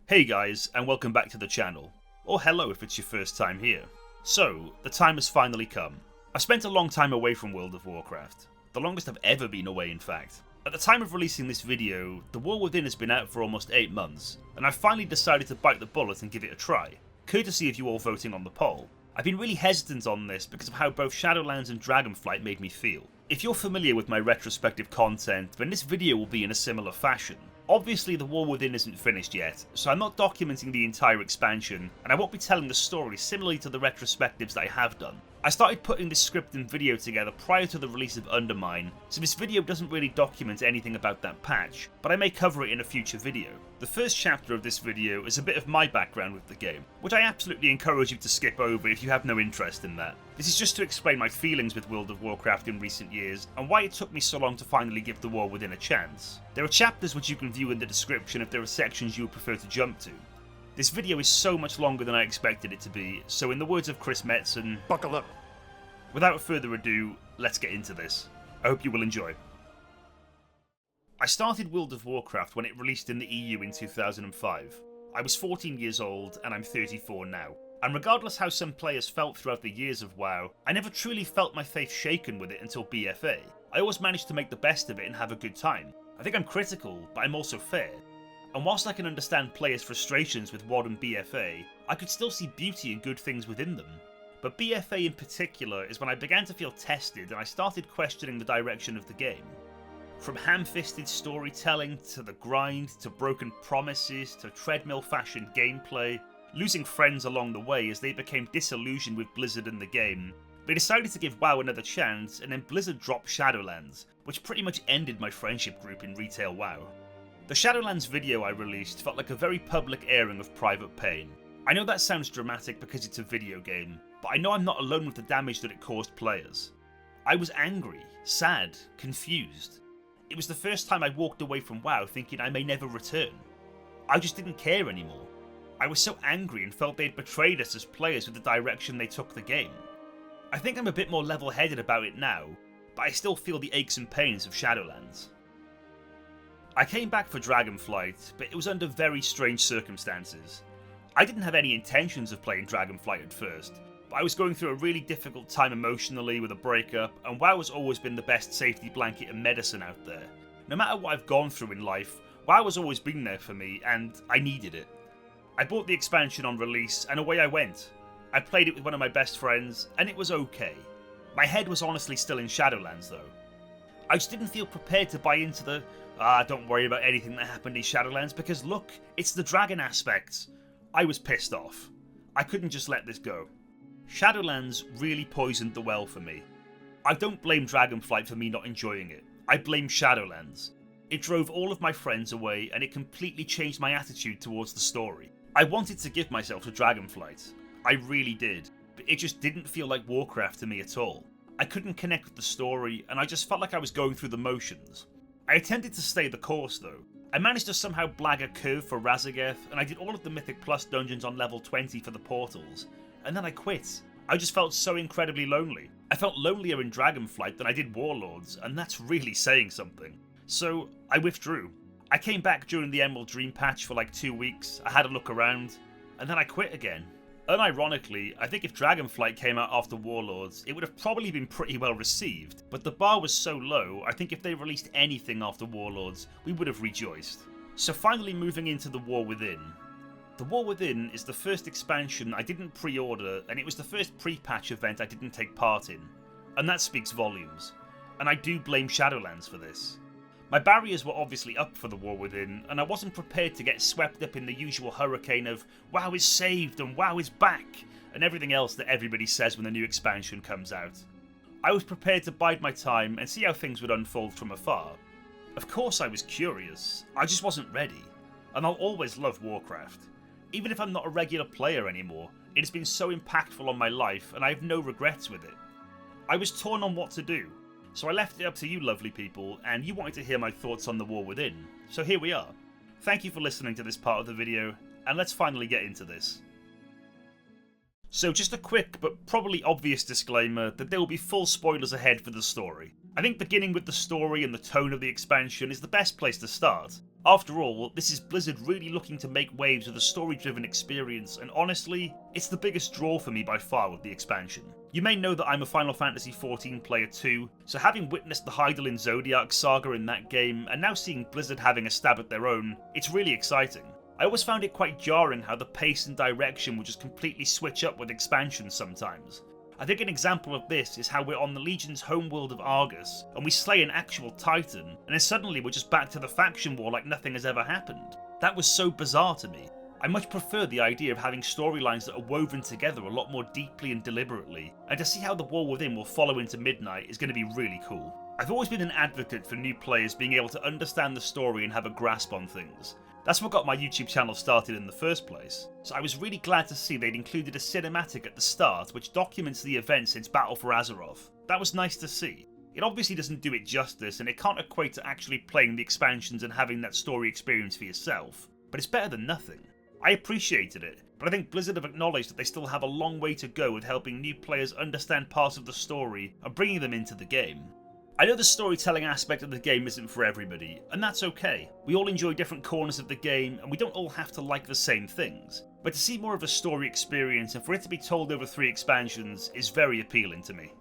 Hey guys, and welcome back to the channel. Or hello if it's your first time here. So, the time has finally come. I've spent a long time away from World of Warcraft. The longest I've ever been away, in fact. At the time of releasing this video, The War Within has been out for almost 8 months, and I've finally decided to bite the bullet and give it a try, courtesy of you all voting on the poll. I've been really hesitant on this because of how both Shadowlands and Dragonflight made me feel. If you're familiar with my retrospective content, then this video will be in a similar fashion. Obviously, The War Within isn't finished yet, so I'm not documenting the entire expansion, and I won't be telling the story similarly to the retrospectives that I have done. I started putting this script and video together prior to the release of Undermine, so this video doesn't really document anything about that patch, but I may cover it in a future video. The first chapter of this video is a bit of my background with the game, which I absolutely encourage you to skip over if you have no interest in that. This is just to explain my feelings with World of Warcraft in recent years, and why it took me so long to finally give The War Within a chance. There are chapters which you can view in the description if there are sections you would prefer to jump to. This video is so much longer than I expected it to be, so in the words of Chris Metzen, buckle up. Without further ado, let's get into this. I hope you will enjoy. I started World of Warcraft when it released in the EU in 2005. I was 14 years old and I'm 34 now. And regardless how some players felt throughout the years of WoW, I never truly felt my faith shaken with it until BFA. I always managed to make the best of it and have a good time. I think I'm critical, but I'm also fair. And whilst I can understand players' frustrations with WoD and BFA, I could still see beauty and good things within them. But BFA in particular is when I began to feel tested and I started questioning the direction of the game. From ham-fisted storytelling, to the grind, to broken promises, to treadmill-fashioned gameplay, losing friends along the way as they became disillusioned with Blizzard and the game, they decided to give WoW another chance, and then Blizzard dropped Shadowlands, which pretty much ended my friendship group in retail WoW. The Shadowlands video I released felt like a very public airing of private pain. I know that sounds dramatic because it's a video game, but I know I'm not alone with the damage that it caused players. I was angry, sad, confused. It was the first time I walked away from WoW thinking I may never return. I just didn't care anymore. I was so angry and felt they'd betrayed us as players with the direction they took the game. I think I'm a bit more level-headed about it now, but I still feel the aches and pains of Shadowlands. I came back for Dragonflight, but it was under very strange circumstances. I didn't have any intentions of playing Dragonflight at first, but I was going through a really difficult time emotionally with a breakup, and WoW has always been the best safety blanket and medicine out there. No matter what I've gone through in life, WoW has always been there for me, and I needed it. I bought the expansion on release, and away I went. I played it with one of my best friends, and it was okay. My head was honestly still in Shadowlands though. I just didn't feel prepared to buy into the, don't worry about anything that happened in Shadowlands, because look, it's the dragon aspects. I was pissed off. I couldn't just let this go. Shadowlands really poisoned the well for me. I don't blame Dragonflight for me not enjoying it. I blame Shadowlands. It drove all of my friends away, and it completely changed my attitude towards the story. I wanted to give myself to Dragonflight. I really did, but it just didn't feel like Warcraft to me at all. I couldn't connect with the story, and I just felt like I was going through the motions. I attempted to stay the course though. I managed to somehow blag a curve for Raszageth, and I did all of the Mythic Plus dungeons on level 20 for the portals, and then I quit. I just felt so incredibly lonely. I felt lonelier in Dragonflight than I did Warlords, and that's really saying something. So I withdrew. I came back during the Emerald Dream patch for like 2 weeks, I had a look around, and then I quit again. Unironically, I think if Dragonflight came out after Warlords, it would have probably been pretty well received, but the bar was so low, I think if they released anything after Warlords, we would have rejoiced. So finally moving into The War Within. The War Within is the first expansion I didn't pre-order, and it was the first pre-patch event I didn't take part in. And that speaks volumes. And I do blame Shadowlands for this. My barriers were obviously up for The War Within, and I wasn't prepared to get swept up in the usual hurricane of WoW is saved and WoW is back, and everything else that everybody says when the new expansion comes out. I was prepared to bide my time and see how things would unfold from afar. Of course I was curious, I just wasn't ready, and I'll always love Warcraft. Even if I'm not a regular player anymore, it has been so impactful on my life and I have no regrets with it. I was torn on what to do. So I left it up to you lovely people, and you wanted to hear my thoughts on The War Within, so here we are. Thank you for listening to this part of the video, and let's finally get into this. So just a quick but probably obvious disclaimer that there will be full spoilers ahead for the story. I think beginning with the story and the tone of the expansion is the best place to start. After all, this is Blizzard really looking to make waves with a story-driven experience, and honestly, it's the biggest draw for me by far with the expansion. You may know that I'm a Final Fantasy XIV player too, so having witnessed the Hydaelyn Zodiac saga in that game, and now seeing Blizzard having a stab at their own, it's really exciting. I always found it quite jarring how the pace and direction would just completely switch up with expansions sometimes. I think an example of this is how we're on the Legion's homeworld of Argus, and we slay an actual Titan, and then suddenly we're just back to the faction war like nothing has ever happened. That was so bizarre to me. I much prefer the idea of having storylines that are woven together a lot more deeply and deliberately, and to see how the War Within will follow into Midnight is going to be really cool. I've always been an advocate for new players being able to understand the story and have a grasp on things. That's what got my YouTube channel started in the first place, so I was really glad to see they'd included a cinematic at the start which documents the events since Battle for Azeroth. That was nice to see. It obviously doesn't do it justice, and it can't equate to actually playing the expansions and having that story experience for yourself, but it's better than nothing. I appreciated it, but I think Blizzard have acknowledged that they still have a long way to go with helping new players understand parts of the story and bringing them into the game. I know the storytelling aspect of the game isn't for everybody, and that's okay. We all enjoy different corners of the game, and we don't all have to like the same things. But to see more of a story experience and for it to be told over 3 expansions is very appealing to me.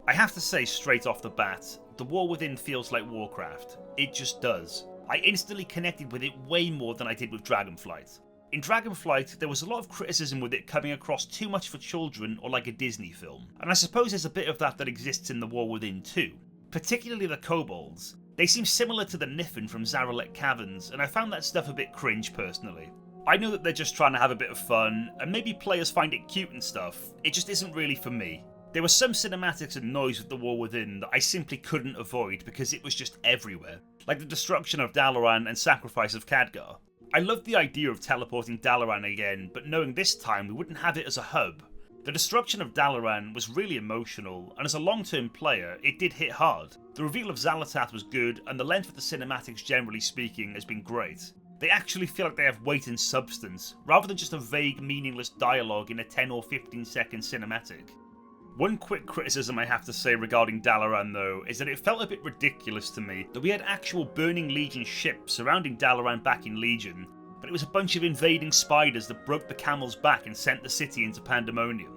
I have to say straight off the bat, the War Within feels like Warcraft. It just does. I instantly connected with it way more than I did with Dragonflight. In Dragonflight, there was a lot of criticism with it coming across too much for children or like a Disney film, and I suppose there's a bit of that exists in the War Within too. Particularly the kobolds. They seem similar to the Niffin from Zaralek Caverns, and I found that stuff a bit cringe personally. I know that they're just trying to have a bit of fun, and maybe players find it cute and stuff, it just isn't really for me. There were some cinematics and noise with the War Within that I simply couldn't avoid because it was just everywhere, like the destruction of Dalaran and sacrifice of Khadgar. I loved the idea of teleporting Dalaran again, but knowing this time we wouldn't have it as a hub. The destruction of Dalaran was really emotional, and as a long-term player, it did hit hard. The reveal of Xal'atath was good, and the length of the cinematics generally speaking has been great. They actually feel like they have weight and substance, rather than just a vague, meaningless dialogue in a 10 or 15 second cinematic. One quick criticism I have to say regarding Dalaran though, is that it felt a bit ridiculous to me that we had actual Burning Legion ships surrounding Dalaran back in Legion, but it was a bunch of invading spiders that broke the camel's back and sent the city into pandemonium.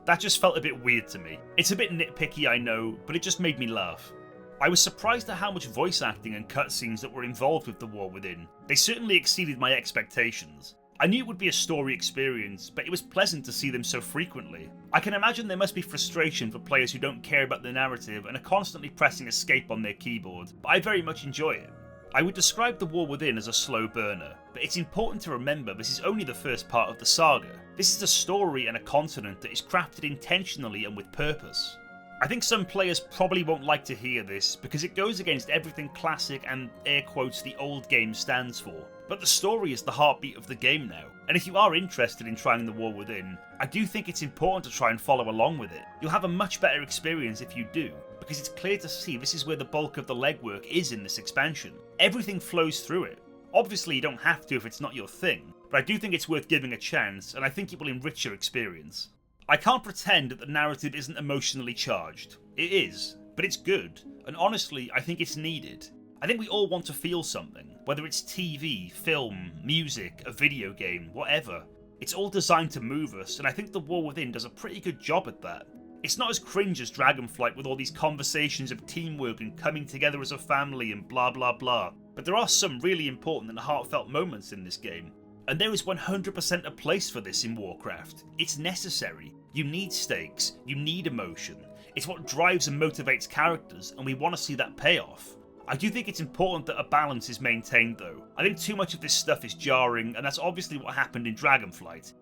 That just felt a bit weird to me. It's a bit nitpicky, I know, but it just made me laugh. I was surprised at how much voice acting and cutscenes that were involved with the War Within. They certainly exceeded my expectations. I knew it would be a story experience, but it was pleasant to see them so frequently. I can imagine there must be frustration for players who don't care about the narrative and are constantly pressing escape on their keyboard, but I very much enjoy it. I would describe the War Within as a slow burner, but it's important to remember this is only the first part of the saga. This is a story and a continent that is crafted intentionally and with purpose. I think some players probably won't like to hear this because it goes against everything classic and air quotes the old game stands for, but the story is the heartbeat of the game now, and if you are interested in trying the War Within, I do think it's important to try and follow along with it. You'll have a much better experience if you do, because it's clear to see this is where the bulk of the legwork is in this expansion. Everything flows through it. Obviously you don't have to if it's not your thing, but I do think it's worth giving a chance, and I think it will enrich your experience. I can't pretend that the narrative isn't emotionally charged. It is, but it's good, and honestly I think it's needed. I think we all want to feel something, whether it's TV, film, music, a video game, whatever. It's all designed to move us, and I think the War Within does a pretty good job at that. It's not as cringe as Dragonflight with all these conversations of teamwork and coming together as a family and blah blah blah, but there are some really important and heartfelt moments in this game. And there is 100% a place for this in Warcraft. It's necessary. You need stakes, you need emotion. It's what drives and motivates characters, and we want to see that payoff. I do think it's important that a balance is maintained though. I think too much of this stuff is jarring, and that's obviously what happened in Dragonflight.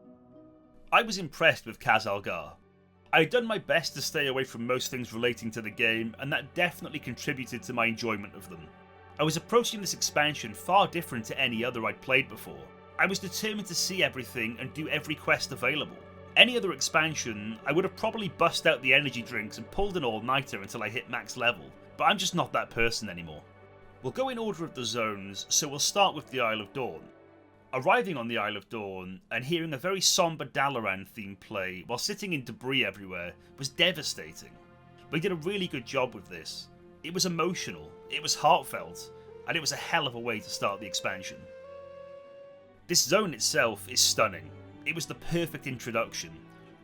I was impressed with Khaz'algar. I had done my best to stay away from most things relating to the game, and that definitely contributed to my enjoyment of them. I was approaching this expansion far different to any other I'd played before. I was determined to see everything and do every quest available. Any other expansion, I would have probably bust out the energy drinks and pulled an all-nighter until I hit max level, but I'm just not that person anymore. We'll go in order of the zones, so we'll start with the Isle of Dawn. Arriving on the Isle of Dawn and hearing a very somber Dalaran theme play while sitting in debris everywhere was devastating. We did a really good job with this. It was emotional, it was heartfelt, and it was a hell of a way to start the expansion. This zone itself is stunning. It was the perfect introduction.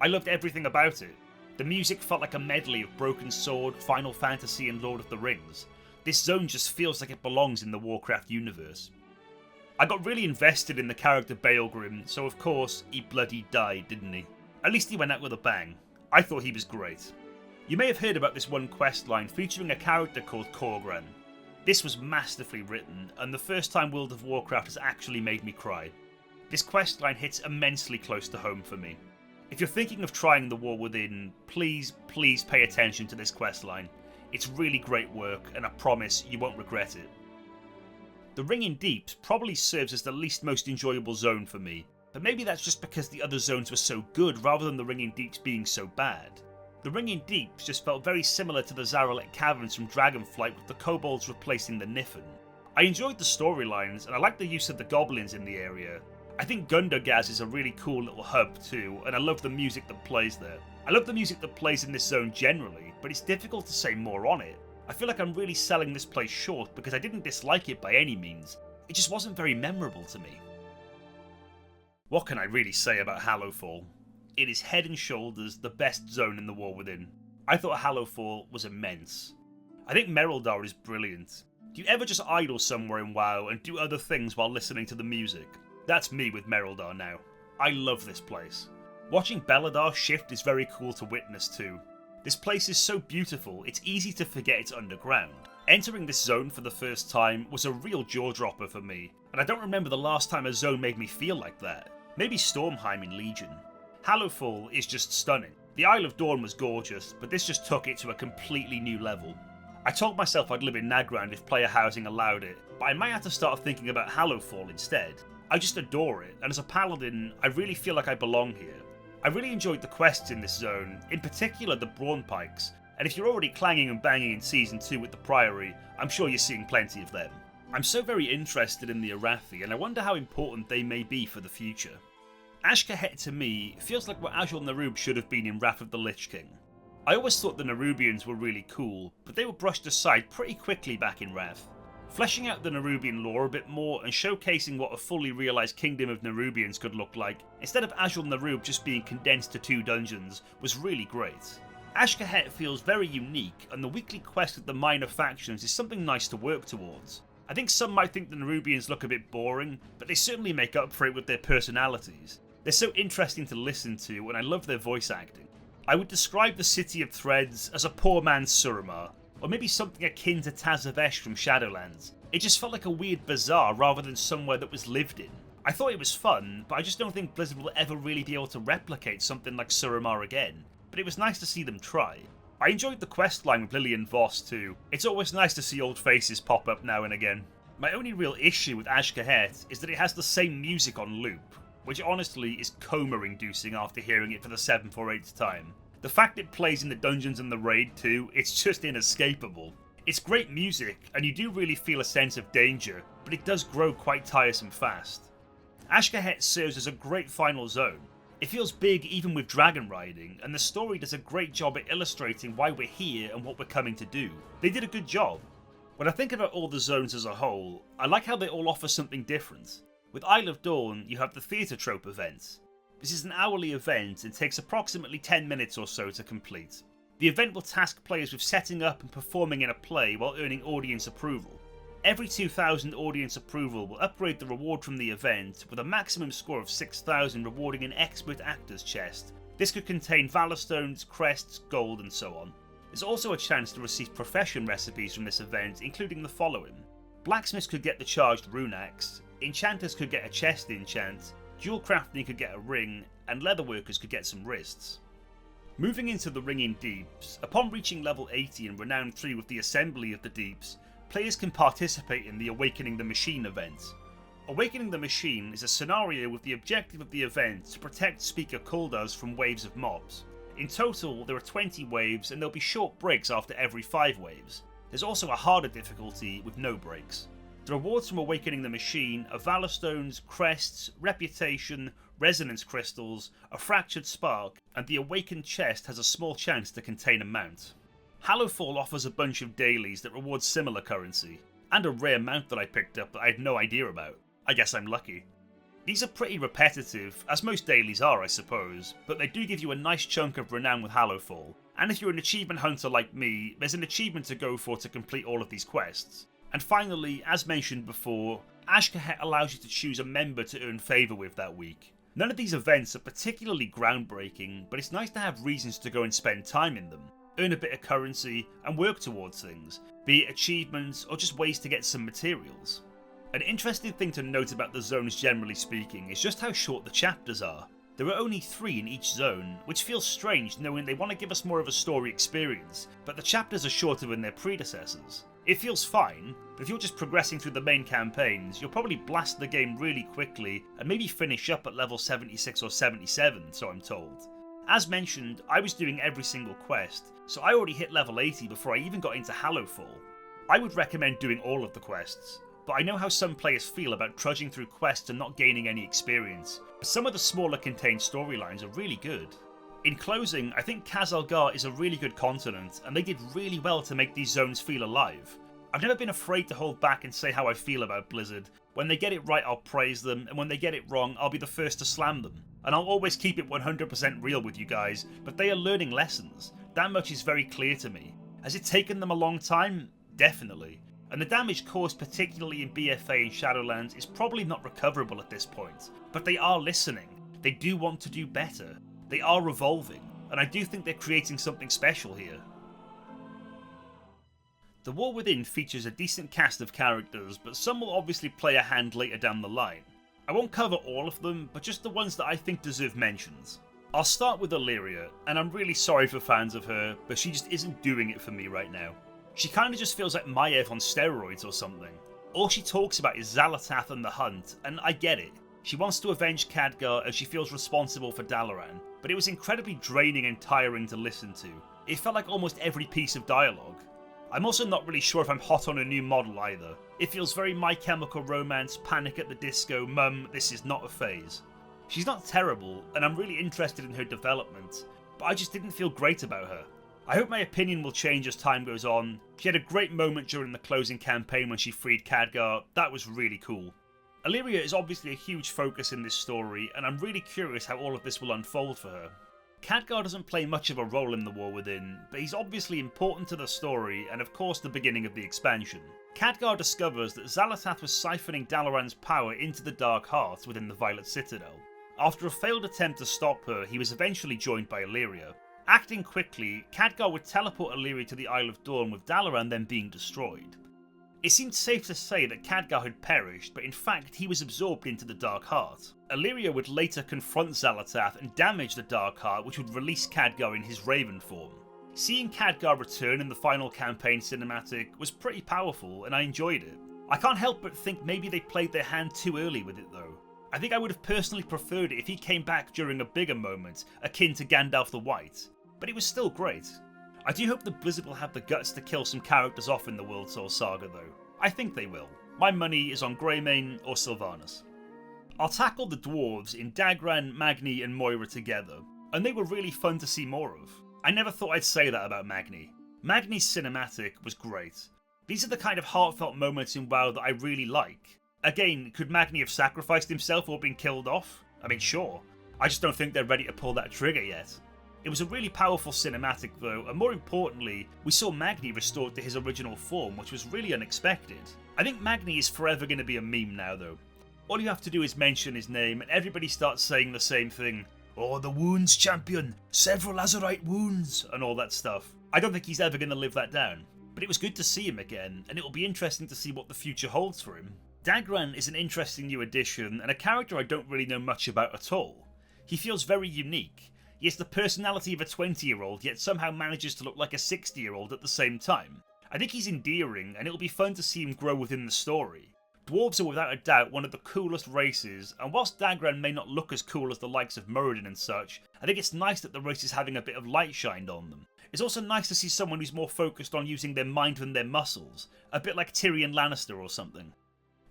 I loved everything about it. The music felt like a medley of Broken Sword, Final Fantasy and Lord of the Rings. This zone just feels like it belongs in the Warcraft universe. I got really invested in the character Baelgrim, so of course, he bloody died, didn't he? At least he went out with a bang. I thought he was great. You may have heard about this one questline featuring a character called Korgran. This was masterfully written, and the first time World of Warcraft has actually made me cry. This questline hits immensely close to home for me. If you're thinking of trying the War Within, please pay attention to this questline. It's really great work, and I promise you won't regret it. The Ringing Deeps probably serves as the least most enjoyable zone for me, but maybe that's just because the other zones were so good rather than the Ringing Deeps being so bad. The Ringing Deeps just felt very similar to the Xal'atath caverns from Dragonflight, with the kobolds replacing the Niffen. I enjoyed the storylines, and I liked the use of the goblins in the area. I think Gundogaz is a really cool little hub too, and I love the music that plays there. I love the music that plays in this zone generally, but it's difficult to say more on it. I feel like I'm really selling this place short because I didn't dislike it by any means. It just wasn't very memorable to me. What can I really say about Hallowfall? It is head and shoulders the best zone in the War Within. I thought Hallowfall was immense. I think Mereldar is brilliant. Do you ever just idle somewhere in WoW and do other things while listening to the music? That's me with Mereldar now. I love this place. Watching Beledar shift is very cool to witness too. This place is so beautiful, it's easy to forget it's underground. Entering this zone for the first time was a real jaw-dropper for me, and I don't remember the last time a zone made me feel like that. Maybe Stormheim in Legion. Hallowfall is just stunning. The Isle of Dawn was gorgeous, but this just took it to a completely new level. I told myself I'd live in Nagrand if player housing allowed it, but I might have to start thinking about Hallowfall instead. I just adore it, and as a paladin, I really feel like I belong here. I really enjoyed the quests in this zone, in particular the Brawn Pikes, and if you're already clanging and banging in Season 2 with the Priory, I'm sure you're seeing plenty of them. I'm so very interested in the Arathi, and I wonder how important they may be for the future. Ashkahet to me feels like what Azul Nerub should have been in Wrath of the Lich King. I always thought the Nerubians were really cool, but they were brushed aside pretty quickly back in Wrath. Fleshing out the Nerubian lore a bit more and showcasing what a fully realised kingdom of Nerubians could look like, instead of Azul Nerub just being condensed to 2 dungeons, was really great. Ashkahet feels very unique, and the weekly quest with the minor factions is something nice to work towards. I think some might think the Nerubians look a bit boring, but they certainly make up for it with their personalities. They're so interesting to listen to, and I love their voice acting. I would describe the City of Threads as a poor man's Suramar, or maybe something akin to Tazavesh from Shadowlands. It just felt like a weird bazaar rather than somewhere that was lived in. I thought it was fun, but I just don't think Blizzard will ever really be able to replicate something like Suramar again, but it was nice to see them try. I enjoyed the questline with Lillian Voss too. It's always nice to see old faces pop up now and again. My only real issue with Ashkahet is that it has the same music on loop, which honestly is coma-inducing after hearing it for the 7th or 8th time. The fact it plays in the dungeons and the raid too, it's just inescapable. It's great music, and you do really feel a sense of danger, but it does grow quite tiresome fast. Ashkahet serves as a great final zone. It feels big even with dragon riding, and the story does a great job at illustrating why we're here and what we're coming to do. They did a good job. When I think about all the zones as a whole, I like how they all offer something different. With Isle of Dawn, you have the Theatre Trope event. This is an hourly event and takes approximately 10 minutes or so to complete. The event will task players with setting up and performing in a play while earning audience approval. Every 2,000 audience approval will upgrade the reward from the event, with a maximum score of 6,000 rewarding an expert actor's chest. This could contain Valor Stones, crests, gold and so on. There's also a chance to receive profession recipes from this event, including the following. Blacksmiths could get the charged rune axe, enchanters could get a chest enchant, dual crafting could get a ring, and leatherworkers could get some wrists. Moving into the Ringing Deeps, upon reaching level 80 and Renown 3 with the Assembly of the Deeps, players can participate in the Awakening the Machine event. Awakening the Machine is a scenario with the objective of the event to protect Speaker Kuldars from waves of mobs. In total, there are 20 waves and there'll be short breaks after every 5 waves. There's also a harder difficulty with no breaks. The rewards from Awakening the Machine are Valor Stones, crests, reputation, resonance crystals, a fractured spark, and the Awakened chest has a small chance to contain a mount. Hallowfall offers a bunch of dailies that reward similar currency. and a rare mount that I picked up that I had no idea about. I guess I'm lucky. These are pretty repetitive, as most dailies are I suppose, but they do give you a nice chunk of renown with Hallowfall, and if you're an achievement hunter like me, there's an achievement to go for to complete all of these quests. And finally, as mentioned before, Ashkahet allows you to choose a member to earn favour with that week. None of these events are particularly groundbreaking, but it's nice to have reasons to go and spend time in them, earn a bit of currency, and work towards things, be it achievements or just ways to get some materials. An interesting thing to note about the zones generally speaking is just how short the chapters are. There are only 3 in each zone, which feels strange knowing they want to give us more of a story experience, but the chapters are shorter than their predecessors. It feels fine, but if you're just progressing through the main campaigns, you'll probably blast the game really quickly and maybe finish up at level 76 or 77, so I'm told. As mentioned, I was doing every single quest, so I already hit level 80 before I even got into Hallowfall. I would recommend doing all of the quests, but I know how some players feel about trudging through quests and not gaining any experience. Some of the smaller contained storylines are really good. In closing, I think Khazalgar is a really good continent, and they did really well to make these zones feel alive. I've never been afraid to hold back and say how I feel about Blizzard. When they get it right, I'll praise them, and when they get it wrong, I'll be the first to slam them. And I'll always keep it 100% real with you guys, but they are learning lessons. That much is very clear to me. Has it taken them a long time? Definitely. And the damage caused particularly in BFA and Shadowlands is probably not recoverable at this point. But they are listening. They do want to do better. They are evolving, and I do think they're creating something special here. The War Within features a decent cast of characters, but some will obviously play a hand later down the line. I won't cover all of them, but just the ones that I think deserve mentions. I'll start with Illyria, and I'm really sorry for fans of her, but she just isn't doing it for me right now. She kinda just feels like Maiev on steroids or something. All she talks about is Xal'atath and the hunt, and I get it. She wants to avenge Khadgar and she feels responsible for Dalaran, but it was incredibly draining and tiring to listen to. It felt like almost every piece of dialogue. I'm also not really sure if I'm hot on a new model either. It feels very My Chemical Romance, Panic at the Disco, Mum, this is not a phase. She's not terrible, and I'm really interested in her development, but I just didn't feel great about her. I hope my opinion will change as time goes on. She had a great moment during the closing campaign when she freed Khadgar, that was really cool. Illyria is obviously a huge focus in this story, and I'm really curious how all of this will unfold for her. Khadgar doesn't play much of a role in the War Within, but he's obviously important to the story and of course the beginning of the expansion. Khadgar discovers that Xal'atath was siphoning Dalaran's power into the Dark Heart within the Violet Citadel. After a failed attempt to stop her, he was eventually joined by Illyria. Acting quickly, Khadgar would teleport Illyria to the Isle of Dawn with Dalaran then being destroyed. It seemed safe to say that Khadgar had perished, but in fact he was absorbed into the Dark Heart. Illyria would later confront Xal'atath and damage the Dark Heart, which would release Khadgar in his Raven form. Seeing Khadgar return in the final campaign cinematic was pretty powerful and I enjoyed it. I can't help but think maybe they played their hand too early with it though. I think I would have personally preferred it if he came back during a bigger moment, akin to Gandalf the White, but it was still great. I do hope that Blizzard will have the guts to kill some characters off in the Worldsoul Saga though. I think they will. My money is on Greymane or Sylvanas. I'll tackle the dwarves in Dagran, Magni and Moira together, and they were really fun to see more of. I never thought I'd say that about Magni. Magni's cinematic was great. These are the kind of heartfelt moments in WoW that I really like. Again, could Magni have sacrificed himself or been killed off? I mean, sure. I just don't think they're ready to pull that trigger yet. It was a really powerful cinematic though, and more importantly, we saw Magni restored to his original form, which was really unexpected. I think Magni is forever going to be a meme now though. All you have to do is mention his name and everybody starts saying the same thing. Oh, the wounds champion, several Azerite wounds, and all that stuff. I don't think he's ever going to live that down. But it was good to see him again, and it will be interesting to see what the future holds for him. Dagran is an interesting new addition, and a character I don't really know much about at all. He feels very unique. He has the personality of a 20-year-old, yet somehow manages to look like a 60-year-old at the same time. I think he's endearing, and it'll be fun to see him grow within the story. Dwarves are without a doubt one of the coolest races, and whilst Dagran may not look as cool as the likes of Muradin and such, I think it's nice that the race is having a bit of light shined on them. It's also nice to see someone who's more focused on using their mind than their muscles, a bit like Tyrion Lannister or something.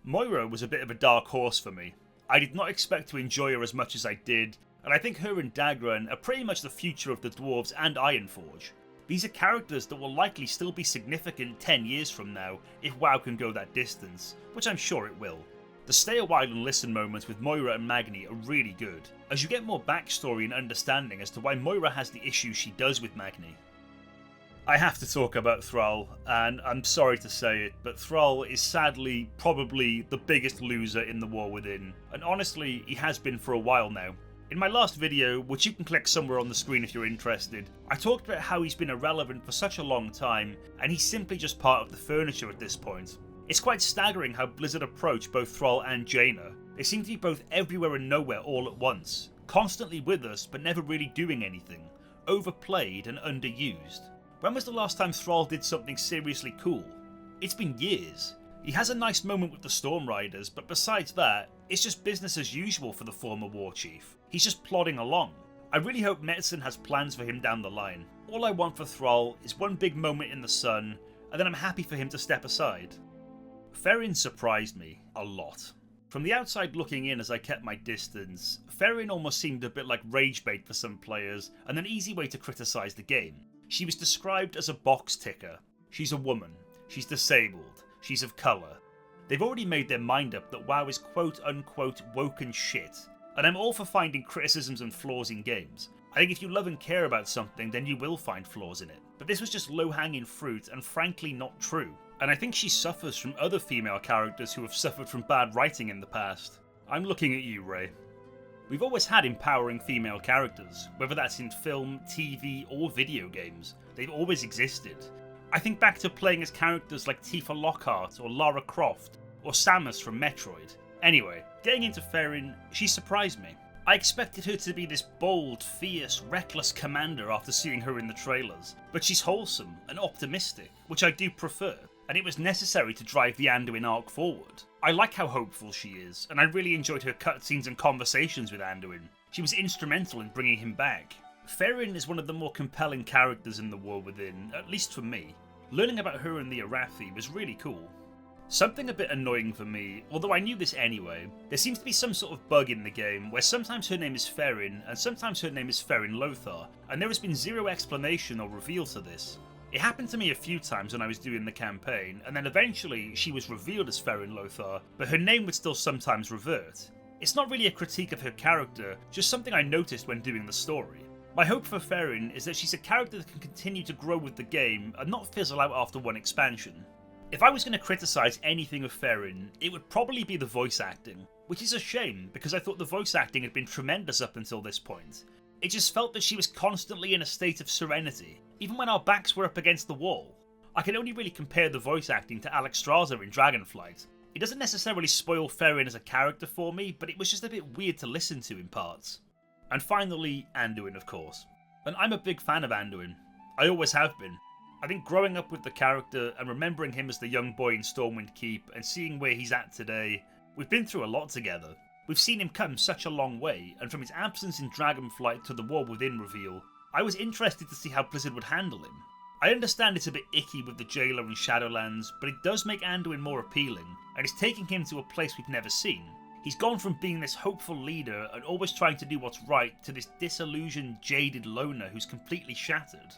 Moira was a bit of a dark horse for me. I did not expect to enjoy her as much as I did, and I think her and Dagran are pretty much the future of the Dwarves and Ironforge. These are characters that will likely still be significant 10 years from now if WoW can go that distance, which I'm sure it will. The stay a while and listen moments with Moira and Magni are really good, as you get more backstory and understanding as to why Moira has the issues she does with Magni. I have to talk about Thrall, and I'm sorry to say it, but Thrall is sadly probably the biggest loser in the War Within, and honestly he has been for a while now. In my last video, which you can click somewhere on the screen if you're interested, I talked about how he's been irrelevant for such a long time, and he's simply just part of the furniture at this point. It's quite staggering how Blizzard approach both Thrall and Jaina. They seem to be both everywhere and nowhere all at once, constantly with us but never really doing anything, overplayed and underused. When was the last time Thrall did something seriously cool? It's been years. He has a nice moment with the Storm Riders, but besides that, it's just business as usual for the former war chief. He's just plodding along. I really hope Metzen has plans for him down the line. All I want for Thrall is one big moment in the sun, and then I'm happy for him to step aside. Ferrin surprised me a lot. From the outside looking in as I kept my distance, Ferrin almost seemed a bit like rage bait for some players, and an easy way to criticise the game. She was described as a box ticker. She's a woman. She's disabled. She's of colour. They've already made their mind up that WoW is quote unquote woken shit, and I'm all for finding criticisms and flaws in games. I think if you love and care about something, then you will find flaws in it. But this was just low-hanging fruit and frankly not true. And I think she suffers from other female characters who have suffered from bad writing in the past. I'm looking at you, Ray. We've always had empowering female characters, whether that's in film, TV, or video games. They've always existed. I think back to playing as characters like Tifa Lockhart or Lara Croft, or Samus from Metroid. Anyway, getting into Ferrin, she surprised me. I expected her to be this bold, fierce, reckless commander after seeing her in the trailers, but she's wholesome and optimistic, which I do prefer, and it was necessary to drive the Anduin arc forward. I like how hopeful she is, and I really enjoyed her cutscenes and conversations with Anduin. She was instrumental in bringing him back. Ferrin is one of the more compelling characters in the War Within, at least for me. Learning about her and the Arathi was really cool. Something a bit annoying for me, although I knew this anyway, there seems to be some sort of bug in the game where sometimes her name is Ferrin and sometimes her name is Ferrin Lothar, and there has been zero explanation or reveal to this. It happened to me a few times when I was doing the campaign, and then eventually she was revealed as Ferrin Lothar, but her name would still sometimes revert. It's not really a critique of her character, just something I noticed when doing the story. My hope for Ferrin is that she's a character that can continue to grow with the game and not fizzle out after one expansion. If I was going to criticise anything of Ferrin, it would probably be the voice acting, which is a shame because I thought the voice acting had been tremendous up until this point. It just felt that she was constantly in a state of serenity, even when our backs were up against the wall. I can only really compare the voice acting to Alexstrasza in Dragonflight. It doesn't necessarily spoil Ferrin as a character for me, but it was just a bit weird to listen to in parts. And finally, Anduin, of course. And I'm a big fan of Anduin. I always have been. I think growing up with the character and remembering him as the young boy in Stormwind Keep and seeing where he's at today, we've been through a lot together. We've seen him come such a long way, and from his absence in Dragonflight to the War Within reveal, I was interested to see how Blizzard would handle him. I understand it's a bit icky with the Jailer and Shadowlands, but it does make Anduin more appealing, and it's taking him to a place we've never seen. He's gone from being this hopeful leader and always trying to do what's right to this disillusioned, jaded loner who's completely shattered.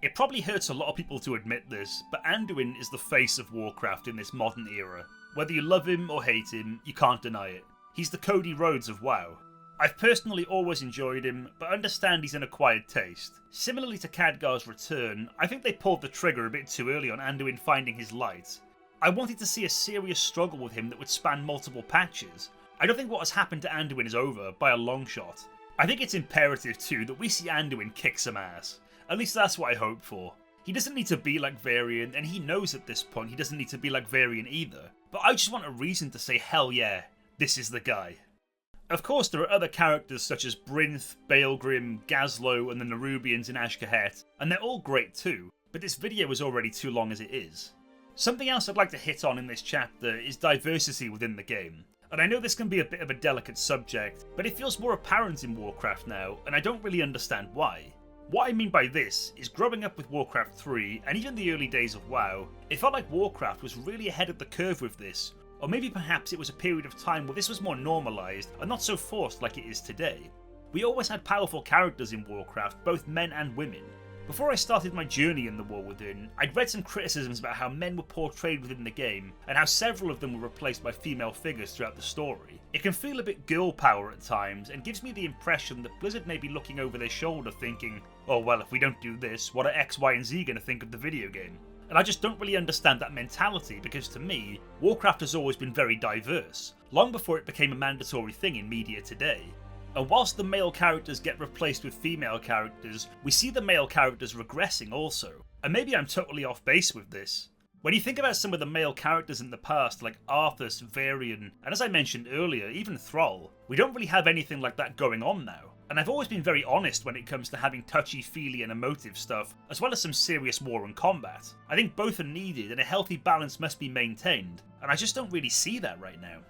It probably hurts a lot of people to admit this, but Anduin is the face of Warcraft in this modern era. Whether you love him or hate him, you can't deny it. He's the Cody Rhodes of WoW. I've personally always enjoyed him, but understand he's an acquired taste. Similarly to Khadgar's return, I think they pulled the trigger a bit too early on Anduin finding his light. I wanted to see a serious struggle with him that would span multiple patches. I don't think what has happened to Anduin is over, by a long shot. I think it's imperative too that we see Anduin kick some ass. At least that's what I hope for. He doesn't need to be like Varian, and he knows at this point he doesn't need to be like Varian either. But I just want a reason to say hell yeah, this is the guy. Of course there are other characters such as Brinth, Baelgrim, Gazlo and the Nerubians in Ashkahet, and they're all great too, but this video is already too long as it is. Something else I'd like to hit on in this chapter is diversity within the game. And I know this can be a bit of a delicate subject, but it feels more apparent in Warcraft now, and I don't really understand why. What I mean by this is growing up with Warcraft 3, and even the early days of WoW, it felt like Warcraft was really ahead of the curve with this, or maybe perhaps it was a period of time where this was more normalised and not so forced like it is today. We always had powerful characters in Warcraft, both men and women. Before I started my journey in The War Within, I'd read some criticisms about how men were portrayed within the game, and how several of them were replaced by female figures throughout the story. It can feel a bit girl power at times, and gives me the impression that Blizzard may be looking over their shoulder thinking, oh well, if we don't do this, what are X, Y and Z going to think of the video game? And I just don't really understand that mentality, because to me, Warcraft has always been very diverse, long before it became a mandatory thing in media today. And whilst the male characters get replaced with female characters, we see the male characters regressing also. And maybe I'm totally off base with this. When you think about some of the male characters in the past, like Arthas, Varian, and as I mentioned earlier, even Thrall, we don't really have anything like that going on now. And I've always been very honest when it comes to having touchy-feely and emotive stuff, as well as some serious war and combat. I think both are needed and a healthy balance must be maintained, and I just don't really see that right now.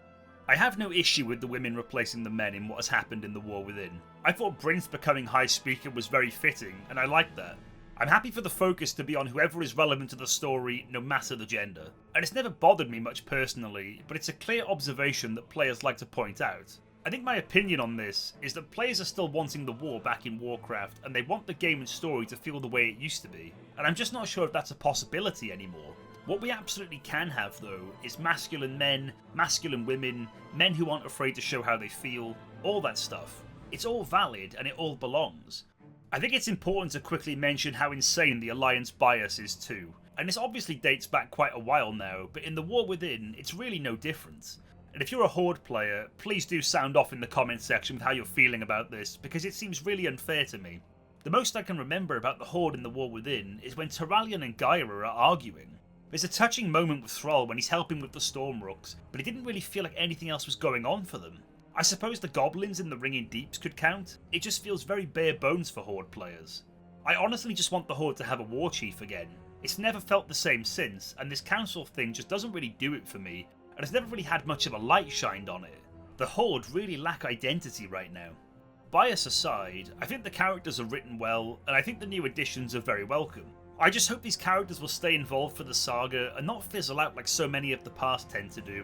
I have no issue with the women replacing the men in what has happened in The War Within. I thought Brynth becoming High Speaker was very fitting, and I liked that. I'm happy for the focus to be on whoever is relevant to the story, no matter the gender. And it's never bothered me much personally, but it's a clear observation that players like to point out. I think my opinion on this is that players are still wanting the war back in Warcraft, and they want the game and story to feel the way it used to be. And I'm just not sure if that's a possibility anymore. What we absolutely can have though is masculine men, masculine women, men who aren't afraid to show how they feel, all that stuff. It's all valid and it all belongs. I think it's important to quickly mention how insane the Alliance bias is too. And this obviously dates back quite a while now, but in The War Within, it's really no different. And if you're a Horde player, please do sound off in the comment section with how you're feeling about this, because it seems really unfair to me. The most I can remember about the Horde in The War Within is when Turalyon and Gaia are arguing. There's a touching moment with Thrall when he's helping with the Stormrooks, but it didn't really feel like anything else was going on for them. I suppose the goblins in the Ringing Deeps could count. It just feels very bare bones for Horde players. I honestly just want the Horde to have a war chief again. It's never felt the same since, and this council thing just doesn't really do it for me, and it's never really had much of a light shined on it. The Horde really lack identity right now. Bias aside, I think the characters are written well, and I think the new additions are very welcome. I just hope these characters will stay involved for the saga and not fizzle out like so many of the past tend to do.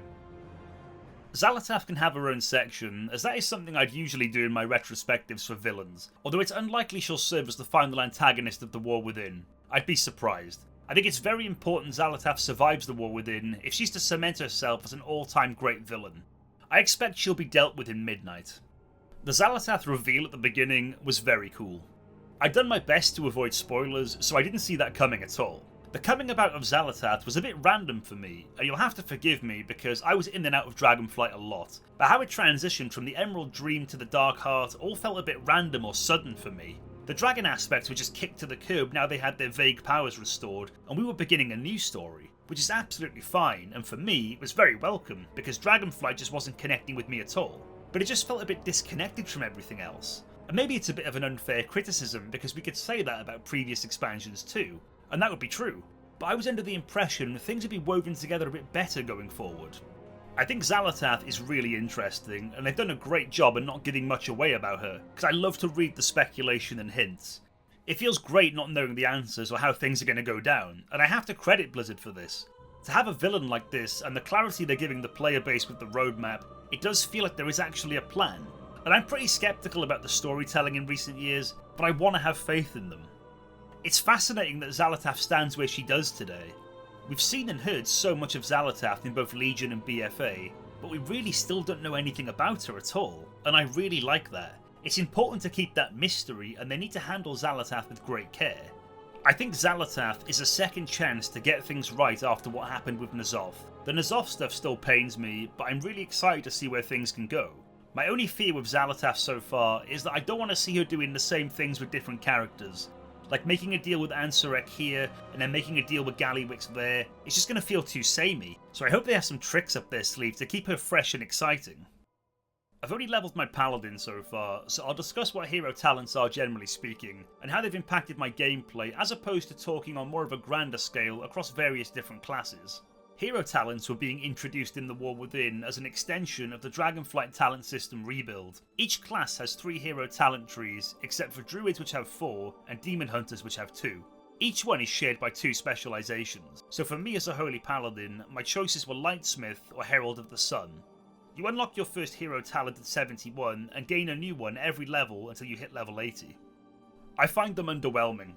Xal'atath can have her own section, as that is something I'd usually do in my retrospectives for villains, although it's unlikely she'll serve as the final antagonist of The War Within. I'd be surprised. I think it's very important Xal'atath survives The War Within if she's to cement herself as an all-time great villain. I expect she'll be dealt with in Midnight. The Xal'atath reveal at the beginning was very cool. I'd done my best to avoid spoilers, so I didn't see that coming at all. The coming about of Xal'atath was a bit random for me, and you'll have to forgive me because I was in and out of Dragonflight a lot, but how it transitioned from the Emerald Dream to the Dark Heart all felt a bit random or sudden for me. The dragon aspects were just kicked to the curb now they had their vague powers restored, and we were beginning a new story, which is absolutely fine, and for me it was very welcome, because Dragonflight just wasn't connecting with me at all, but it just felt a bit disconnected from everything else. And maybe it's a bit of an unfair criticism because we could say that about previous expansions too, and that would be true, but I was under the impression things would be woven together a bit better going forward. I think Xal'atath is really interesting, and they've done a great job at not giving much away about her, because I love to read the speculation and hints. It feels great not knowing the answers or how things are going to go down, and I have to credit Blizzard for this. To have a villain like this, and the clarity they're giving the player base with the roadmap, it does feel like there is actually a plan. And I'm pretty skeptical about the storytelling in recent years, but I want to have faith in them. It's fascinating that Xal'atath stands where she does today. We've seen and heard so much of Xal'atath in both Legion and BFA, but we really still don't know anything about her at all, and I really like that. It's important to keep that mystery, and they need to handle Xal'atath with great care. I think Xal'atath is a second chance to get things right after what happened with N'Zoth. The N'Zoth stuff still pains me, but I'm really excited to see where things can go. My only fear with Xal'atath so far is that I don't want to see her doing the same things with different characters. Like making a deal with Ansurek here, and then making a deal with Gallywix there. It's just going to feel too samey, so I hope they have some tricks up their sleeve to keep her fresh and exciting. I've only leveled my Paladin so far, so I'll discuss what hero talents are generally speaking, and how they've impacted my gameplay as opposed to talking on more of a grander scale across various different classes. Hero talents were being introduced in The War Within as an extension of the Dragonflight talent system rebuild. Each class has 3 hero talent trees, except for Druids which have 4, and Demon Hunters which have 2. Each one is shared by 2 specializations, so for me as a Holy Paladin, my choices were Lightsmith or Herald of the Sun. You unlock your first hero talent at 71 and gain a new one every level until you hit level 80. I find them underwhelming.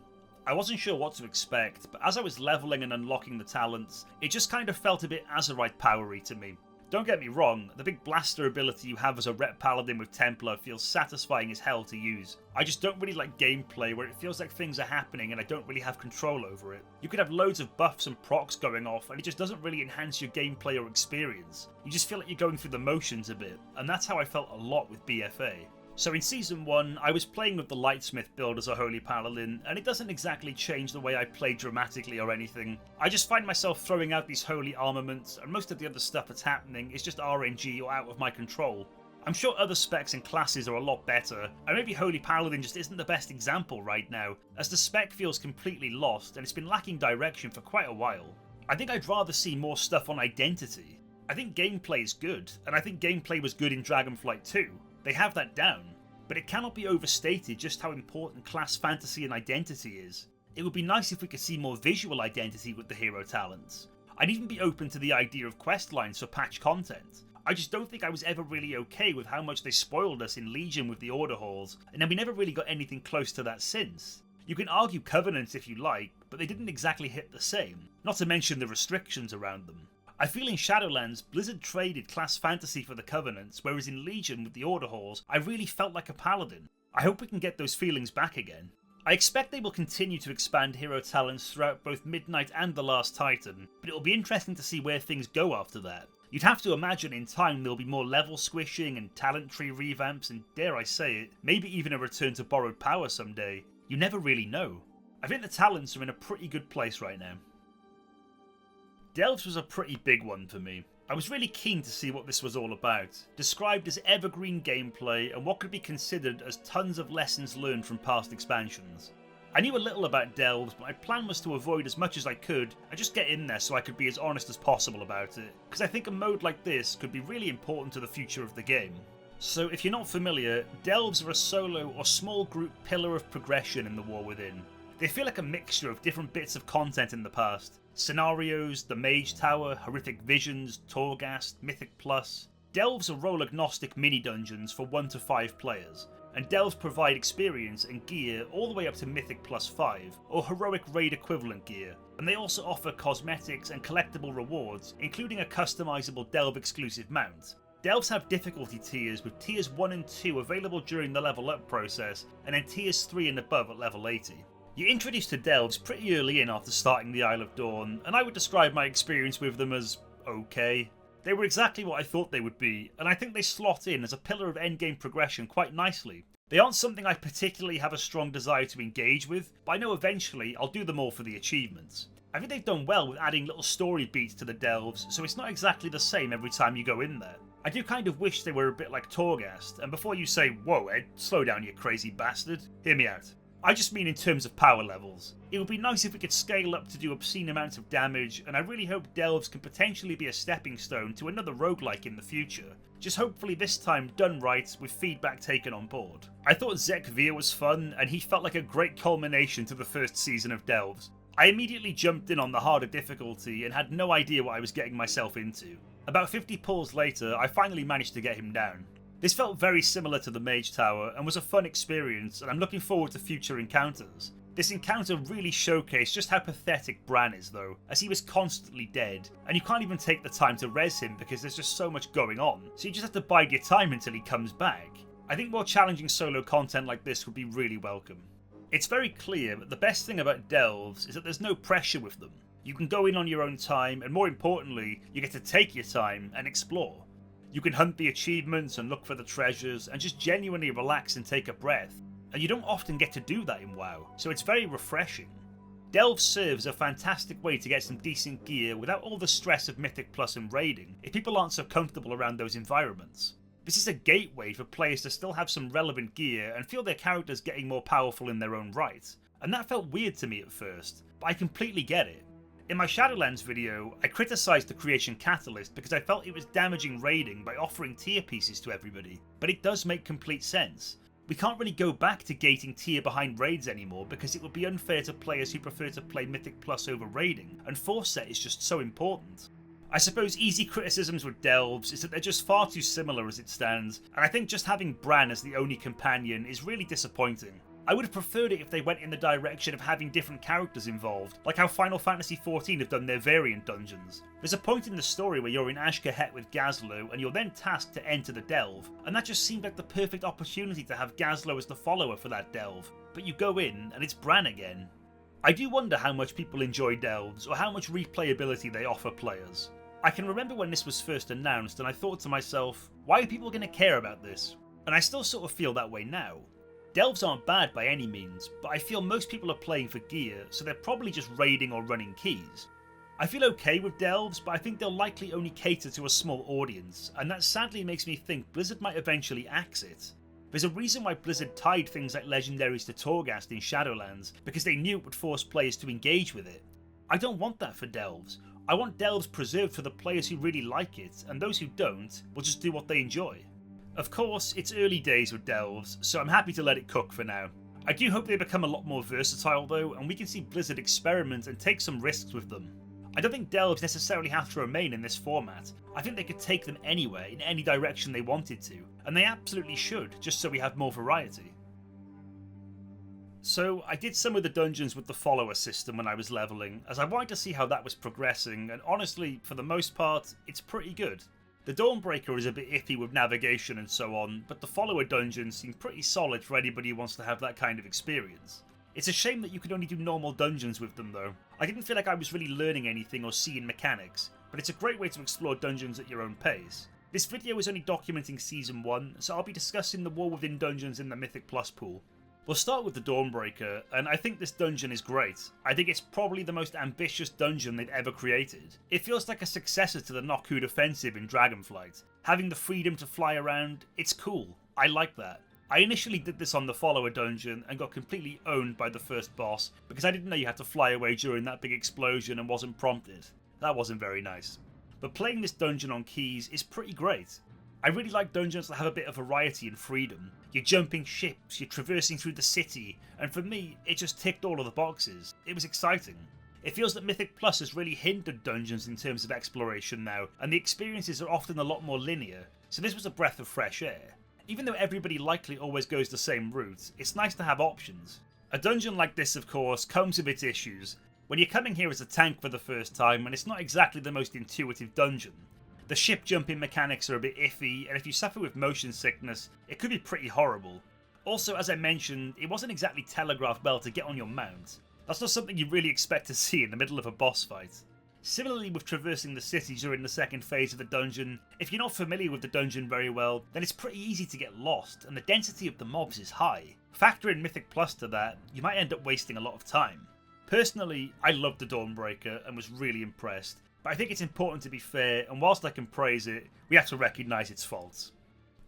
I wasn't sure what to expect, but as I was leveling and unlocking the talents, it just kind of felt a bit Azerite powery to me. Don't get me wrong, the big blaster ability you have as a Rep Paladin with Templar feels satisfying as hell to use. I just don't really like gameplay where it feels like things are happening and I don't really have control over it. You could have loads of buffs and procs going off and it just doesn't really enhance your gameplay or experience. You just feel like you're going through the motions a bit, and that's how I felt a lot with BFA. So in Season 1, I was playing with the Lightsmith build as a Holy Paladin, and it doesn't exactly change the way I play dramatically or anything. I just find myself throwing out these holy armaments, and most of the other stuff that's happening is just RNG or out of my control. I'm sure other specs and classes are a lot better, and maybe Holy Paladin just isn't the best example right now, as the spec feels completely lost and it's been lacking direction for quite a while. I think I'd rather see more stuff on identity. I think gameplay is good, and I think gameplay was good in Dragonflight too. They have that down, but it cannot be overstated just how important class fantasy and identity is. It would be nice if we could see more visual identity with the hero talents. I'd even be open to the idea of quest lines for patch content. I just don't think I was ever really okay with how much they spoiled us in Legion with the Order Halls, and then we never really got anything close to that since. You can argue Covenant if you like, but they didn't exactly hit the same, not to mention the restrictions around them. I feel in Shadowlands, Blizzard traded class fantasy for the Covenants, whereas in Legion with the Order Halls, I really felt like a paladin. I hope we can get those feelings back again. I expect they will continue to expand hero talents throughout both Midnight and The Last Titan, but it will be interesting to see where things go after that. You'd have to imagine in time there'll be more level squishing and talent tree revamps and, dare I say it, maybe even a return to borrowed power someday. You never really know. I think the talents are in a pretty good place right now. Delves was a pretty big one for me. I was really keen to see what this was all about, described as evergreen gameplay and what could be considered as tons of lessons learned from past expansions. I knew a little about Delves, but my plan was to avoid as much as I could and just get in there so I could be as honest as possible about it, because I think a mode like this could be really important to the future of the game. So if you're not familiar, Delves are a solo or small group pillar of progression in the War Within. They feel like a mixture of different bits of content in the past. Scenarios, the Mage Tower, Horrific Visions, Torghast, Mythic Plus. Delves are role-agnostic mini-dungeons for 1 to 5 players, and Delves provide experience and gear all the way up to Mythic Plus 5, or Heroic Raid equivalent gear, and they also offer cosmetics and collectible rewards, including a customizable Delve exclusive mount. Delves have difficulty tiers, with tiers 1 and 2 available during the level up process, and then tiers 3 and above at level 80. You're introduced to Delves pretty early in after starting the Isle of Dawn, and I would describe my experience with them as okay. They were exactly what I thought they would be, and I think they slot in as a pillar of endgame progression quite nicely. They aren't something I particularly have a strong desire to engage with, but I know eventually I'll do them all for the achievements. I think they've done well with adding little story beats to the Delves, so it's not exactly the same every time you go in there. I do kind of wish they were a bit like Torghast, and before you say, "Whoa Ed, slow down you crazy bastard," hear me out. I just mean in terms of power levels. It would be nice if we could scale up to do obscene amounts of damage, and I really hope Delves can potentially be a stepping stone to another roguelike in the future. Just hopefully this time done right, with feedback taken on board. I thought Zekvir was fun, and he felt like a great culmination to the first season of Delves. I immediately jumped in on the harder difficulty and had no idea what I was getting myself into. About 50 pulls later, I finally managed to get him down. This felt very similar to the Mage Tower and was a fun experience, and I'm looking forward to future encounters. This encounter really showcased just how pathetic Bran is though, as he was constantly dead, and you can't even take the time to res him because there's just so much going on, so you just have to bide your time until he comes back. I think more challenging solo content like this would be really welcome. It's very clear that the best thing about Delves is that there's no pressure with them. You can go in on your own time, and more importantly, you get to take your time and explore. You can hunt the achievements and look for the treasures and just genuinely relax and take a breath, and you don't often get to do that in WoW, so it's very refreshing. Delves serves a fantastic way to get some decent gear without all the stress of Mythic Plus and raiding, if people aren't so comfortable around those environments. This is a gateway for players to still have some relevant gear and feel their characters getting more powerful in their own right, and that felt weird to me at first, but I completely get it. In my Shadowlands video, I criticised the Creation Catalyst because I felt it was damaging raiding by offering tier pieces to everybody, but it does make complete sense. We can't really go back to gating tier behind raids anymore because it would be unfair to players who prefer to play Mythic Plus over raiding, and force set is just so important. I suppose easy criticisms with Delves is that they're just far too similar as it stands, and I think just having Bran as the only companion is really disappointing. I would have preferred it if they went in the direction of having different characters involved, like how Final Fantasy XIV have done their variant dungeons. There's a point in the story where you're in Ashkahet with Gazlo, and you're then tasked to enter the delve, and that just seemed like the perfect opportunity to have Gazlo as the follower for that delve. But you go in, and it's Bran again. I do wonder how much people enjoy delves, or how much replayability they offer players. I can remember when this was first announced, and I thought to myself, why are people going to care about this? And I still sort of feel that way now. Delves aren't bad by any means, but I feel most people are playing for gear, so they're probably just raiding or running keys. I feel okay with delves, but I think they'll likely only cater to a small audience, and that sadly makes me think Blizzard might eventually axe it. There's a reason why Blizzard tied things like legendaries to Torghast in Shadowlands, because they knew it would force players to engage with it. I don't want that for delves. I want delves preserved for the players who really like it, and those who don't will just do what they enjoy. Of course, it's early days with delves, so I'm happy to let it cook for now. I do hope they become a lot more versatile though, and we can see Blizzard experiment and take some risks with them. I don't think delves necessarily have to remain in this format. I think they could take them anywhere, in any direction they wanted to, and they absolutely should, just so we have more variety. So I did some of the dungeons with the follower system when I was leveling, as I wanted to see how that was progressing, and honestly, for the most part, it's pretty good. The Dawnbreaker is a bit iffy with navigation and so on, but the follower dungeons seem pretty solid for anybody who wants to have that kind of experience. It's a shame that you could only do normal dungeons with them though. I didn't feel like I was really learning anything or seeing mechanics, but it's a great way to explore dungeons at your own pace. This video is only documenting Season 1, so I'll be discussing the War Within dungeons in the Mythic Plus pool. We'll start with the Dawnbreaker, and I think this dungeon is great. I think it's probably the most ambitious dungeon they've ever created. It feels like a successor to the Nokhud Offensive in Dragonflight. Having the freedom to fly around, it's cool. I like that. I initially did this on the follower dungeon and got completely owned by the first boss because I didn't know you had to fly away during that big explosion and wasn't prompted. That wasn't very nice. But playing this dungeon on keys is pretty great. I really like dungeons that have a bit of variety and freedom. You're jumping ships, you're traversing through the city, and for me, it just ticked all of the boxes. It was exciting. It feels that Mythic Plus has really hindered dungeons in terms of exploration now, and the experiences are often a lot more linear, so this was a breath of fresh air. Even though everybody likely always goes the same route, it's nice to have options. A dungeon like this, of course, comes with its issues. When you're coming here as a tank for the first time, and it's not exactly the most intuitive dungeon. The ship jumping mechanics are a bit iffy, and if you suffer with motion sickness, it could be pretty horrible. Also, as I mentioned, it wasn't exactly telegraphed well to get on your mount. That's not something you really expect to see in the middle of a boss fight. Similarly with traversing the city during the second phase of the dungeon, if you're not familiar with the dungeon very well, then it's pretty easy to get lost, and the density of the mobs is high. Factor in Mythic Plus to that, you might end up wasting a lot of time. Personally, I loved the Dawnbreaker and was really impressed. But I think it's important to be fair, and whilst I can praise it, we have to recognise its faults.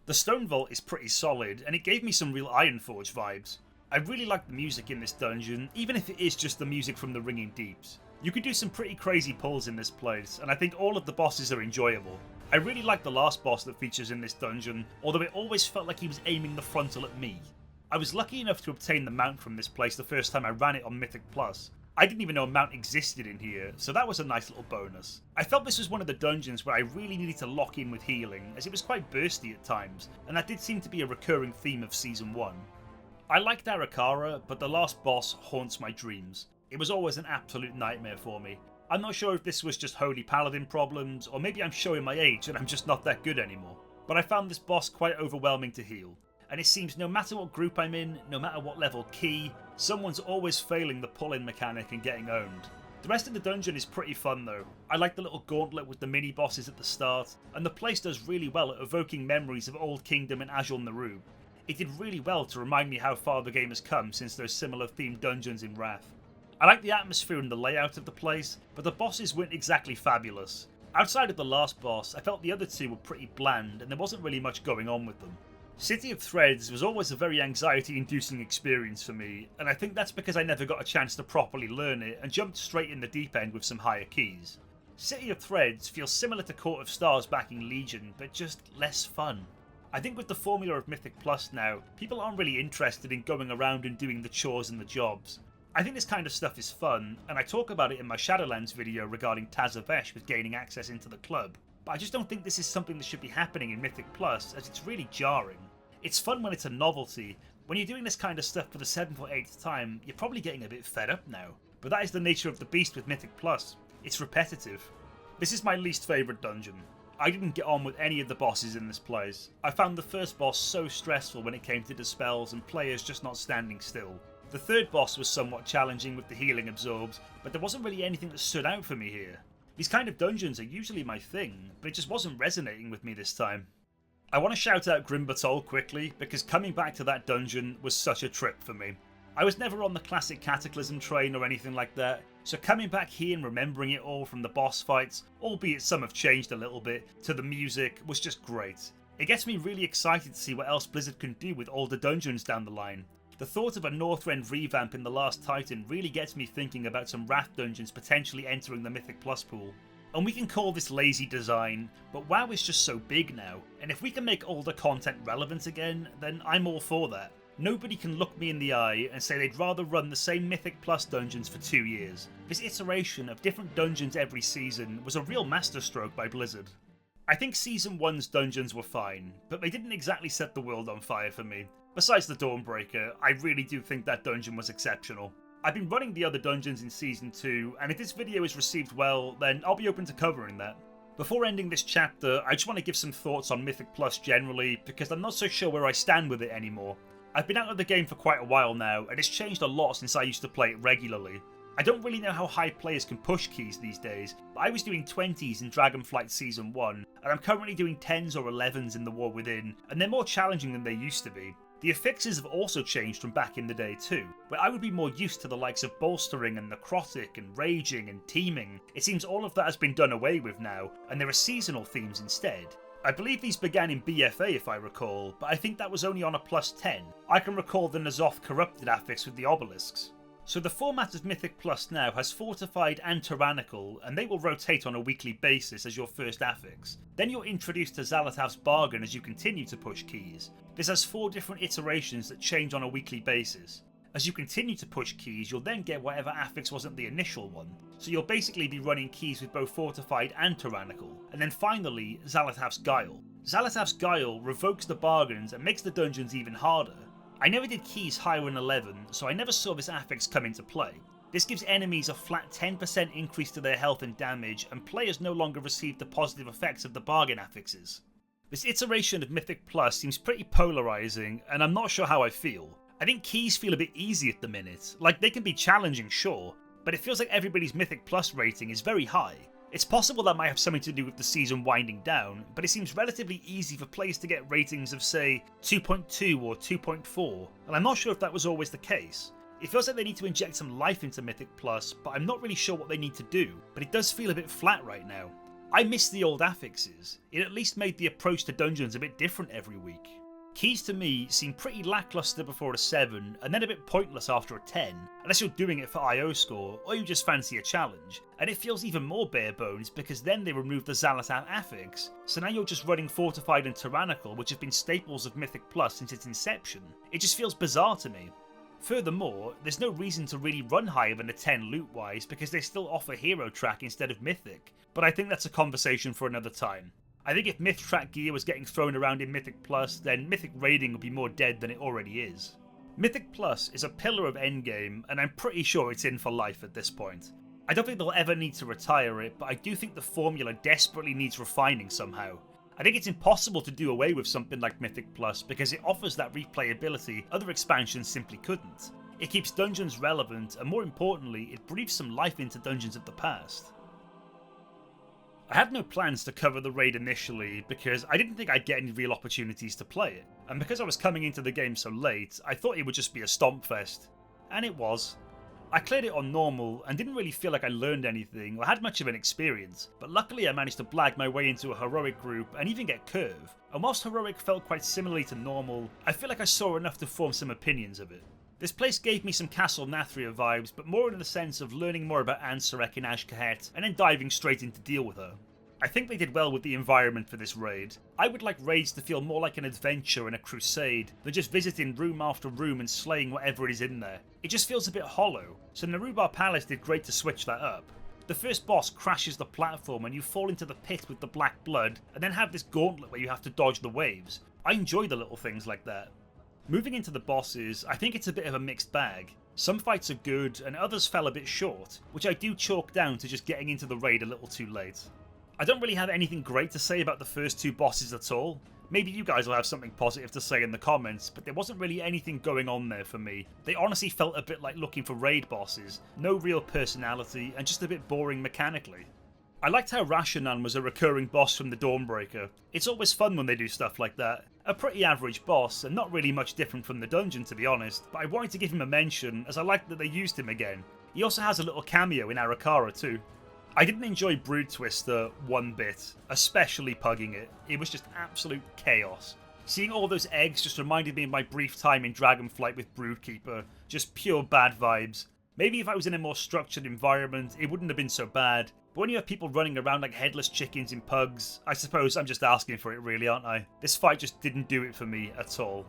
The Stone Vault is pretty solid, and it gave me some real Ironforge vibes. I really like the music in this dungeon, even if it is just the music from the Ringing Deeps. You can do some pretty crazy pulls in this place, and I think all of the bosses are enjoyable. I really like the last boss that features in this dungeon, although it always felt like he was aiming the frontal at me. I was lucky enough to obtain the mount from this place the first time I ran it on Mythic Plus. I didn't even know a mount existed in here, so that was a nice little bonus. I felt this was one of the dungeons where I really needed to lock in with healing, as it was quite bursty at times, and that did seem to be a recurring theme of Season 1. I liked Arakara, but the last boss haunts my dreams. It was always an absolute nightmare for me. I'm not sure if this was just Holy Paladin problems, or maybe I'm showing my age and I'm just not that good anymore. But I found this boss quite overwhelming to heal. And it seems no matter what group I'm in, no matter what level key, someone's always failing the pull-in mechanic and getting owned. The rest of the dungeon is pretty fun though. I like the little gauntlet with the mini-bosses at the start, and the place does really well at evoking memories of Old Kingdom and Azul Nerub. It did really well to remind me how far the game has come since those similar themed dungeons in Wrath. I like the atmosphere and the layout of the place, but the bosses weren't exactly fabulous. Outside of the last boss, I felt the other two were pretty bland and there wasn't really much going on with them. City of Threads was always a very anxiety-inducing experience for me, and I think that's because I never got a chance to properly learn it and jumped straight in the deep end with some higher keys. City of Threads feels similar to Court of Stars back in Legion, but just less fun. I think with the formula of Mythic Plus now, people aren't really interested in going around and doing the chores and the jobs. I think this kind of stuff is fun, and I talk about it in my Shadowlands video regarding Tazavesh with gaining access into the club, but I just don't think this is something that should be happening in Mythic Plus, as it's really jarring. It's fun when it's a novelty. When you're doing this kind of stuff for the 7th or 8th time, you're probably getting a bit fed up now. But that is the nature of the beast with Mythic Plus. It's repetitive. This is my least favourite dungeon. I didn't get on with any of the bosses in this place. I found the first boss so stressful when it came to dispels and players just not standing still. The third boss was somewhat challenging with the healing absorbs, but there wasn't really anything that stood out for me here. These kind of dungeons are usually my thing, but it just wasn't resonating with me this time. I want to shout out Grimbatol quickly, because coming back to that dungeon was such a trip for me. I was never on the classic Cataclysm train or anything like that, so coming back here and remembering it all from the boss fights, albeit some have changed a little bit, to the music, was just great. It gets me really excited to see what else Blizzard can do with older dungeons down the line. The thought of a Northrend revamp in The Last Titan really gets me thinking about some Wrath dungeons potentially entering the Mythic Plus pool. And we can call this lazy design, but WoW is just so big now, and if we can make older content relevant again, then I'm all for that. Nobody can look me in the eye and say they'd rather run the same Mythic Plus dungeons for 2 years. This iteration of different dungeons every season was a real masterstroke by Blizzard. I think Season 1's dungeons were fine, but they didn't exactly set the world on fire for me. Besides the Dawnbreaker, I really do think that dungeon was exceptional. I've been running the other dungeons in Season 2, and if this video is received well, then I'll be open to covering that. Before ending this chapter, I just want to give some thoughts on Mythic Plus generally, because I'm not so sure where I stand with it anymore. I've been out of the game for quite a while now, and it's changed a lot since I used to play it regularly. I don't really know how high players can push keys these days, but I was doing 20s in Dragonflight Season 1, and I'm currently doing 10s or 11s in The War Within, and they're more challenging than they used to be. The affixes have also changed from back in the day too, where I would be more used to the likes of bolstering and necrotic and raging and teaming. It seems all of that has been done away with now, and there are seasonal themes instead. I believe these began in BFA if I recall, but I think that was only on a +10. I can recall the N'Zoth corrupted affix with the obelisks. So the format of Mythic Plus now has Fortified and Tyrannical, and they will rotate on a weekly basis as your first affix. Then you're introduced to Xal'atath's Bargain as you continue to push keys. This has 4 different iterations that change on a weekly basis. As you continue to push keys, you'll then get whatever affix wasn't the initial one, so you'll basically be running keys with both Fortified and Tyrannical. And then finally, Xal'atath's Guile. Xal'atath's Guile revokes the bargains and makes the dungeons even harder. I never did keys higher than 11, so I never saw this affix come into play. This gives enemies a flat 10% increase to their health and damage, and players no longer receive the positive effects of the bargain affixes. This iteration of Mythic Plus seems pretty polarising, and I'm not sure how I feel. I think keys feel a bit easy at the minute. Like, they can be challenging, sure, but it feels like everybody's Mythic Plus rating is very high. It's possible that might have something to do with the season winding down, but it seems relatively easy for players to get ratings of, say, 2.2 or 2.4, and I'm not sure if that was always the case. It feels like they need to inject some life into Mythic Plus, but I'm not really sure what they need to do, but it does feel a bit flat right now. I miss the old affixes. It at least made the approach to dungeons a bit different every week. Keys to me seem pretty lackluster before a 7, and then a bit pointless after a 10, unless you're doing it for IO score, or you just fancy a challenge, and it feels even more bare bones because then they remove the Xal'atath affix, so now you're just running Fortified and Tyrannical, which have been staples of Mythic Plus since its inception. It just feels bizarre to me. Furthermore, there's no reason to really run higher than a 10 loot-wise because they still offer Hero Track instead of Mythic, but I think that's a conversation for another time. I think if Myth Track gear was getting thrown around in Mythic Plus, then Mythic raiding would be more dead than it already is. Mythic Plus is a pillar of endgame, and I'm pretty sure it's in for life at this point. I don't think they'll ever need to retire it, but I do think the formula desperately needs refining somehow. I think it's impossible to do away with something like Mythic Plus because it offers that replayability other expansions simply couldn't. It keeps dungeons relevant, and more importantly, it breathes some life into dungeons of the past. I had no plans to cover the raid initially because I didn't think I'd get any real opportunities to play it, and because I was coming into the game so late, I thought it would just be a stomp fest. And it was. I cleared it on normal and didn't really feel like I learned anything or had much of an experience, but luckily I managed to blag my way into a heroic group and even get curve, and whilst heroic felt quite similarly to normal, I feel like I saw enough to form some opinions of it. This place gave me some Castle Nathria vibes, but more in the sense of learning more about Ansarek in Ashkahet and then diving straight in to deal with her. I think they did well with the environment for this raid. I would like raids to feel more like an adventure and a crusade than just visiting room after room and slaying whatever it is in there. It just feels a bit hollow, so Nerub-ar Palace did great to switch that up. The first boss crashes the platform and you fall into the pit with the black blood, and then have this gauntlet where you have to dodge the waves. I enjoy the little things like that. Moving into the bosses, I think it's a bit of a mixed bag. Some fights are good, and others fell a bit short, which I do chalk down to just getting into the raid a little too late. I don't really have anything great to say about the first 2 bosses at all. Maybe you guys will have something positive to say in the comments, but there wasn't really anything going on there for me. They honestly felt a bit like looking for raid bosses, no real personality, and just a bit boring mechanically. I liked how Rashanan was a recurring boss from the Dawnbreaker. It's always fun when they do stuff like that. A pretty average boss, and not really much different from the dungeon to be honest, but I wanted to give him a mention as I liked that they used him again. He also has a little cameo in Arakara too. I didn't enjoy Brood Twister one bit, especially pugging it. It was just absolute chaos. Seeing all those eggs just reminded me of my brief time in Dragonflight with Broodkeeper, just pure bad vibes. Maybe if I was in a more structured environment, it wouldn't have been so bad. But when you have people running around like headless chickens in pugs, I suppose I'm just asking for it really, aren't I? This fight just didn't do it for me at all.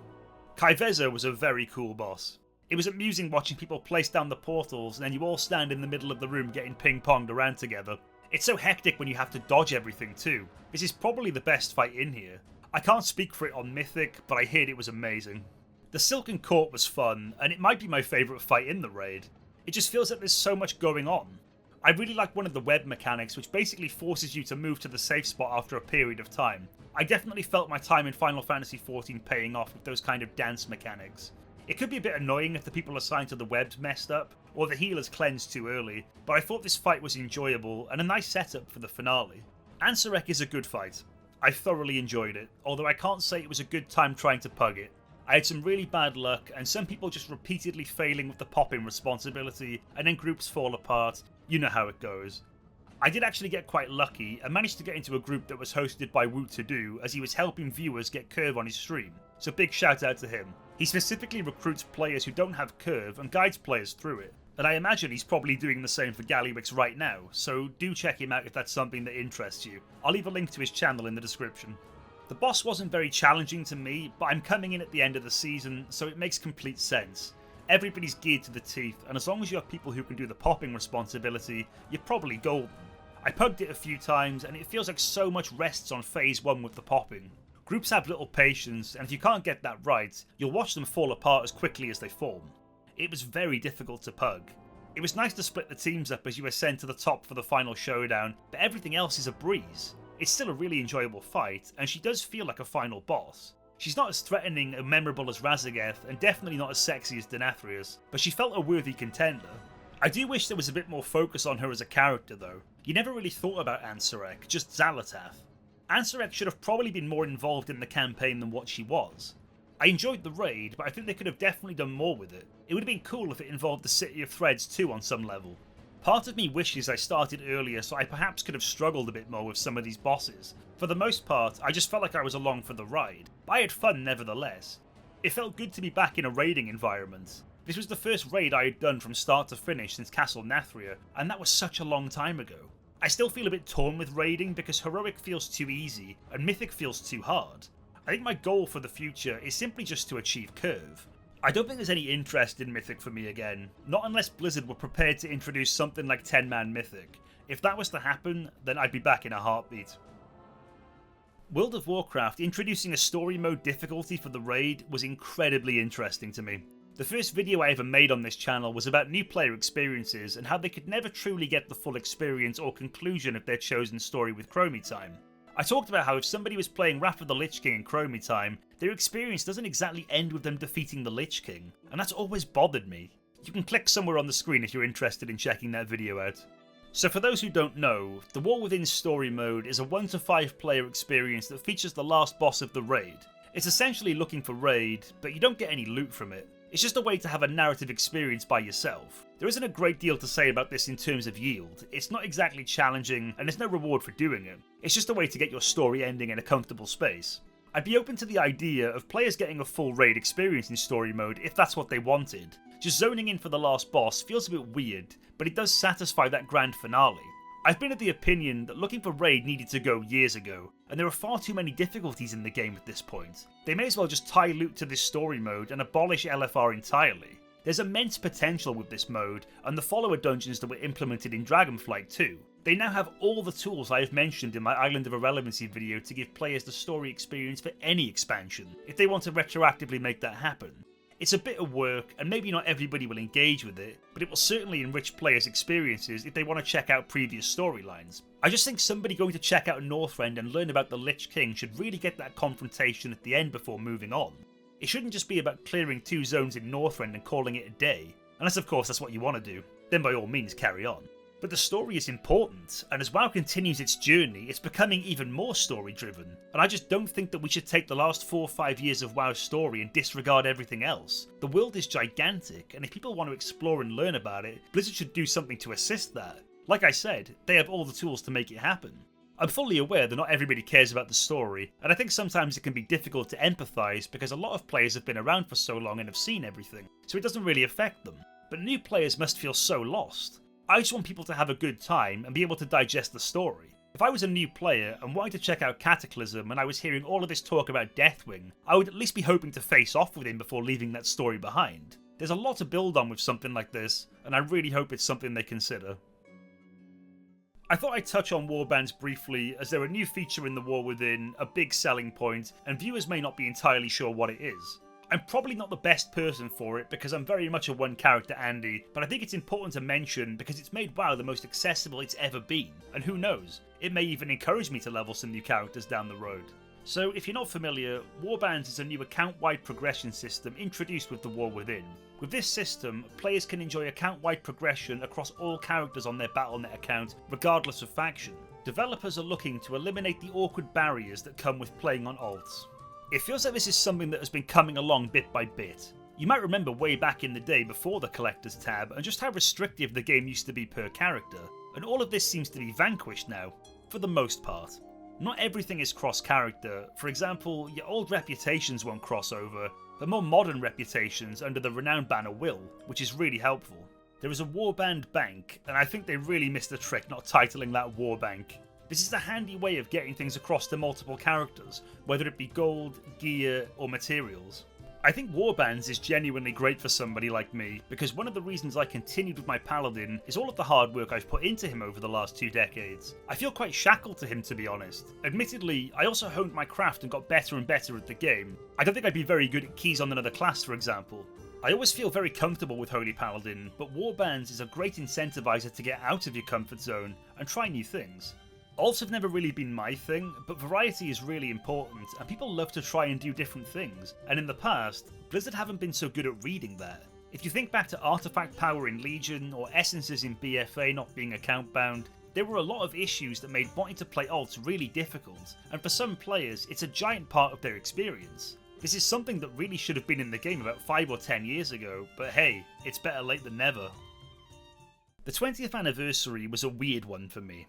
Kaiveza was a very cool boss. It was amusing watching people place down the portals and then you all stand in the middle of the room getting ping-ponged around together. It's so hectic when you have to dodge everything too. This is probably the best fight in here. I can't speak for it on Mythic, but I heard it was amazing. The Silken Court was fun, and it might be my favourite fight in the raid. It just feels like there's so much going on. I really like one of the web mechanics, which basically forces you to move to the safe spot after a period of time. I definitely felt my time in Final Fantasy XIV paying off with those kind of dance mechanics. It could be a bit annoying if the people assigned to the webs messed up, or the healers cleansed too early, but I thought this fight was enjoyable and a nice setup for the finale. Ansarek is a good fight. I thoroughly enjoyed it, although I can't say it was a good time trying to pug it. I had some really bad luck, and some people just repeatedly failing with the pop-in responsibility, and then groups fall apart. You know how it goes. I did actually get quite lucky, and managed to get into a group that was hosted by Woot To Do, as he was helping viewers get Curve on his stream, so big shout out to him. He specifically recruits players who don't have Curve and guides players through it, and I imagine he's probably doing the same for Gallywix right now, so do check him out if that's something that interests you. I'll leave a link to his channel in the description. The boss wasn't very challenging to me, but I'm coming in at the end of the season, so it makes complete sense. Everybody's geared to the teeth, and as long as you have people who can do the popping responsibility, you're probably golden. I pugged it a few times, and it feels like so much rests on phase 1 with the popping. Groups have little patience, and if you can't get that right, you'll watch them fall apart as quickly as they form. It was very difficult to pug. It was nice to split the teams up as you ascend to the top for the final showdown, but everything else is a breeze. It's still a really enjoyable fight, and she does feel like a final boss. She's not as threatening and memorable as Raszageth, and definitely not as sexy as Denathrius, but she felt a worthy contender. I do wish there was a bit more focus on her as a character though. You never really thought about Ansarek, just Xal'atath. Ansarek should have probably been more involved in the campaign than what she was. I enjoyed the raid, but I think they could have definitely done more with it. It would have been cool if it involved the City of Threads too on some level. Part of me wishes I started earlier so I perhaps could have struggled a bit more with some of these bosses. For the most part, I just felt like I was along for the ride, but I had fun nevertheless. It felt good to be back in a raiding environment. This was the first raid I had done from start to finish since Castle Nathria, and that was such a long time ago. I still feel a bit torn with raiding because Heroic feels too easy, and Mythic feels too hard. I think my goal for the future is simply just to achieve Curve. I don't think there's any interest in Mythic for me again, not unless Blizzard were prepared to introduce something like 10-man Mythic. If that was to happen, then I'd be back in a heartbeat. World of Warcraft introducing a story mode difficulty for the raid was incredibly interesting to me. The first video I ever made on this channel was about new player experiences and how they could never truly get the full experience or conclusion of their chosen story with Chromie Time. I talked about how if somebody was playing Wrath of the Lich King in Chromie Time, their experience doesn't exactly end with them defeating the Lich King, and that's always bothered me. You can click somewhere on the screen if you're interested in checking that video out. So for those who don't know, the War Within story mode is a 1 to 5 player experience that features the last boss of the raid. It's essentially looking for raid, but you don't get any loot from it. It's just a way to have a narrative experience by yourself. There isn't a great deal to say about this in terms of yield. It's not exactly challenging, and there's no reward for doing it. It's just a way to get your story ending in a comfortable space. I'd be open to the idea of players getting a full raid experience in story mode if that's what they wanted. Just zoning in for the last boss feels a bit weird, but it does satisfy that grand finale. I've been of the opinion that looking for raid needed to go years ago, and there are far too many difficulties in the game at this point. They may as well just tie loot to this story mode and abolish LFR entirely. There's immense potential with this mode, and the follower dungeons that were implemented in Dragonflight too. They now have all the tools I have mentioned in my Island of Irrelevancy video to give players the story experience for any expansion, if they want to retroactively make that happen. It's a bit of work, and maybe not everybody will engage with it, but it will certainly enrich players' experiences if they want to check out previous storylines. I just think somebody going to check out Northrend and learn about the Lich King should really get that confrontation at the end before moving on. It shouldn't just be about clearing 2 zones in Northrend and calling it a day, unless of course that's what you want to do, then by all means carry on. But the story is important, and as WoW continues its journey, it's becoming even more story driven, and I just don't think that we should take the last 4 or 5 years of WoW's story and disregard everything else. The world is gigantic, and if people want to explore and learn about it, Blizzard should do something to assist that. Like I said, they have all the tools to make it happen. I'm fully aware that not everybody cares about the story, and I think sometimes it can be difficult to empathise because a lot of players have been around for so long and have seen everything, so it doesn't really affect them. But new players must feel so lost. I just want people to have a good time and be able to digest the story. If I was a new player and wanted to check out Cataclysm and I was hearing all of this talk about Deathwing, I would at least be hoping to face off with him before leaving that story behind. There's a lot to build on with something like this, and I really hope it's something they consider. I thought I'd touch on Warbands briefly, as they're a new feature in the War Within, a big selling point, and viewers may not be entirely sure what it is. I'm probably not the best person for it because I'm very much a one character Andy, but I think it's important to mention because it's made WoW the most accessible it's ever been, and who knows, it may even encourage me to level some new characters down the road. So if you're not familiar, Warbands is a new account-wide progression system introduced with the War Within. With this system, players can enjoy account-wide progression across all characters on their Battle.net account, regardless of faction. Developers are looking to eliminate the awkward barriers that come with playing on alts. It feels like this is something that has been coming along bit by bit. You might remember way back in the day before the Collector's tab and just how restrictive the game used to be per character, and all of this seems to be vanquished now, for the most part. Not everything is cross-character. For example, your old reputations won't cross over, but more modern reputations under the renowned banner will, which is really helpful. There is a Warband bank, and I think they really missed the trick not titling that Warbank. This is a handy way of getting things across to multiple characters, whether it be gold, gear, or materials. I think Warbands is genuinely great for somebody like me, because one of the reasons I continued with my Paladin is all of the hard work I've put into him over the last 2 decades. I feel quite shackled to him, to be honest. Admittedly, I also honed my craft and got better and better at the game. I don't think I'd be very good at keys on another class, for example. I always feel very comfortable with Holy Paladin, but Warbands is a great incentivizer to get out of your comfort zone and try new things. Alts have never really been my thing, but variety is really important, and people love to try and do different things, and in the past, Blizzard haven't been so good at reading that. If you think back to artifact power in Legion, or essences in BFA not being account bound, there were a lot of issues that made wanting to play alts really difficult, and for some players, it's a giant part of their experience. This is something that really should have been in the game about 5 or 10 years ago, but hey, it's better late than never. The 20th anniversary was a weird one for me.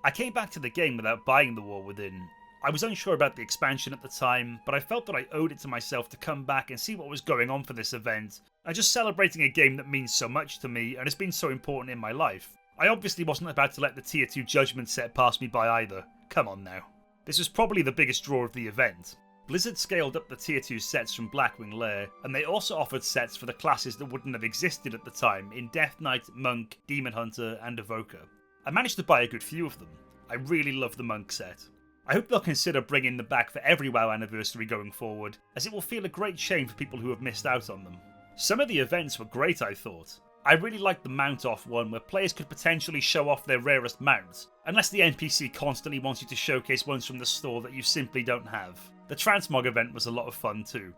I came back to the game without buying the War Within. I was unsure about the expansion at the time, but I felt that I owed it to myself to come back and see what was going on for this event, and just celebrating a game that means so much to me and has been so important in my life. I obviously wasn't about to let the Tier 2 Judgment set pass me by either. Come on now. This was probably the biggest draw of the event. Blizzard scaled up the Tier 2 sets from Blackwing Lair, and they also offered sets for the classes that wouldn't have existed at the time in Death Knight, Monk, Demon Hunter, and Evoker. I managed to buy a good few of them. I really love the Monk set. I hope they'll consider bringing them back for every WoW anniversary going forward, as it will feel a great shame for people who have missed out on them. Some of the events were great, I thought. I really liked the Mount Off one, where players could potentially show off their rarest mounts, unless the NPC constantly wants you to showcase ones from the store that you simply don't have. The Transmog event was a lot of fun too.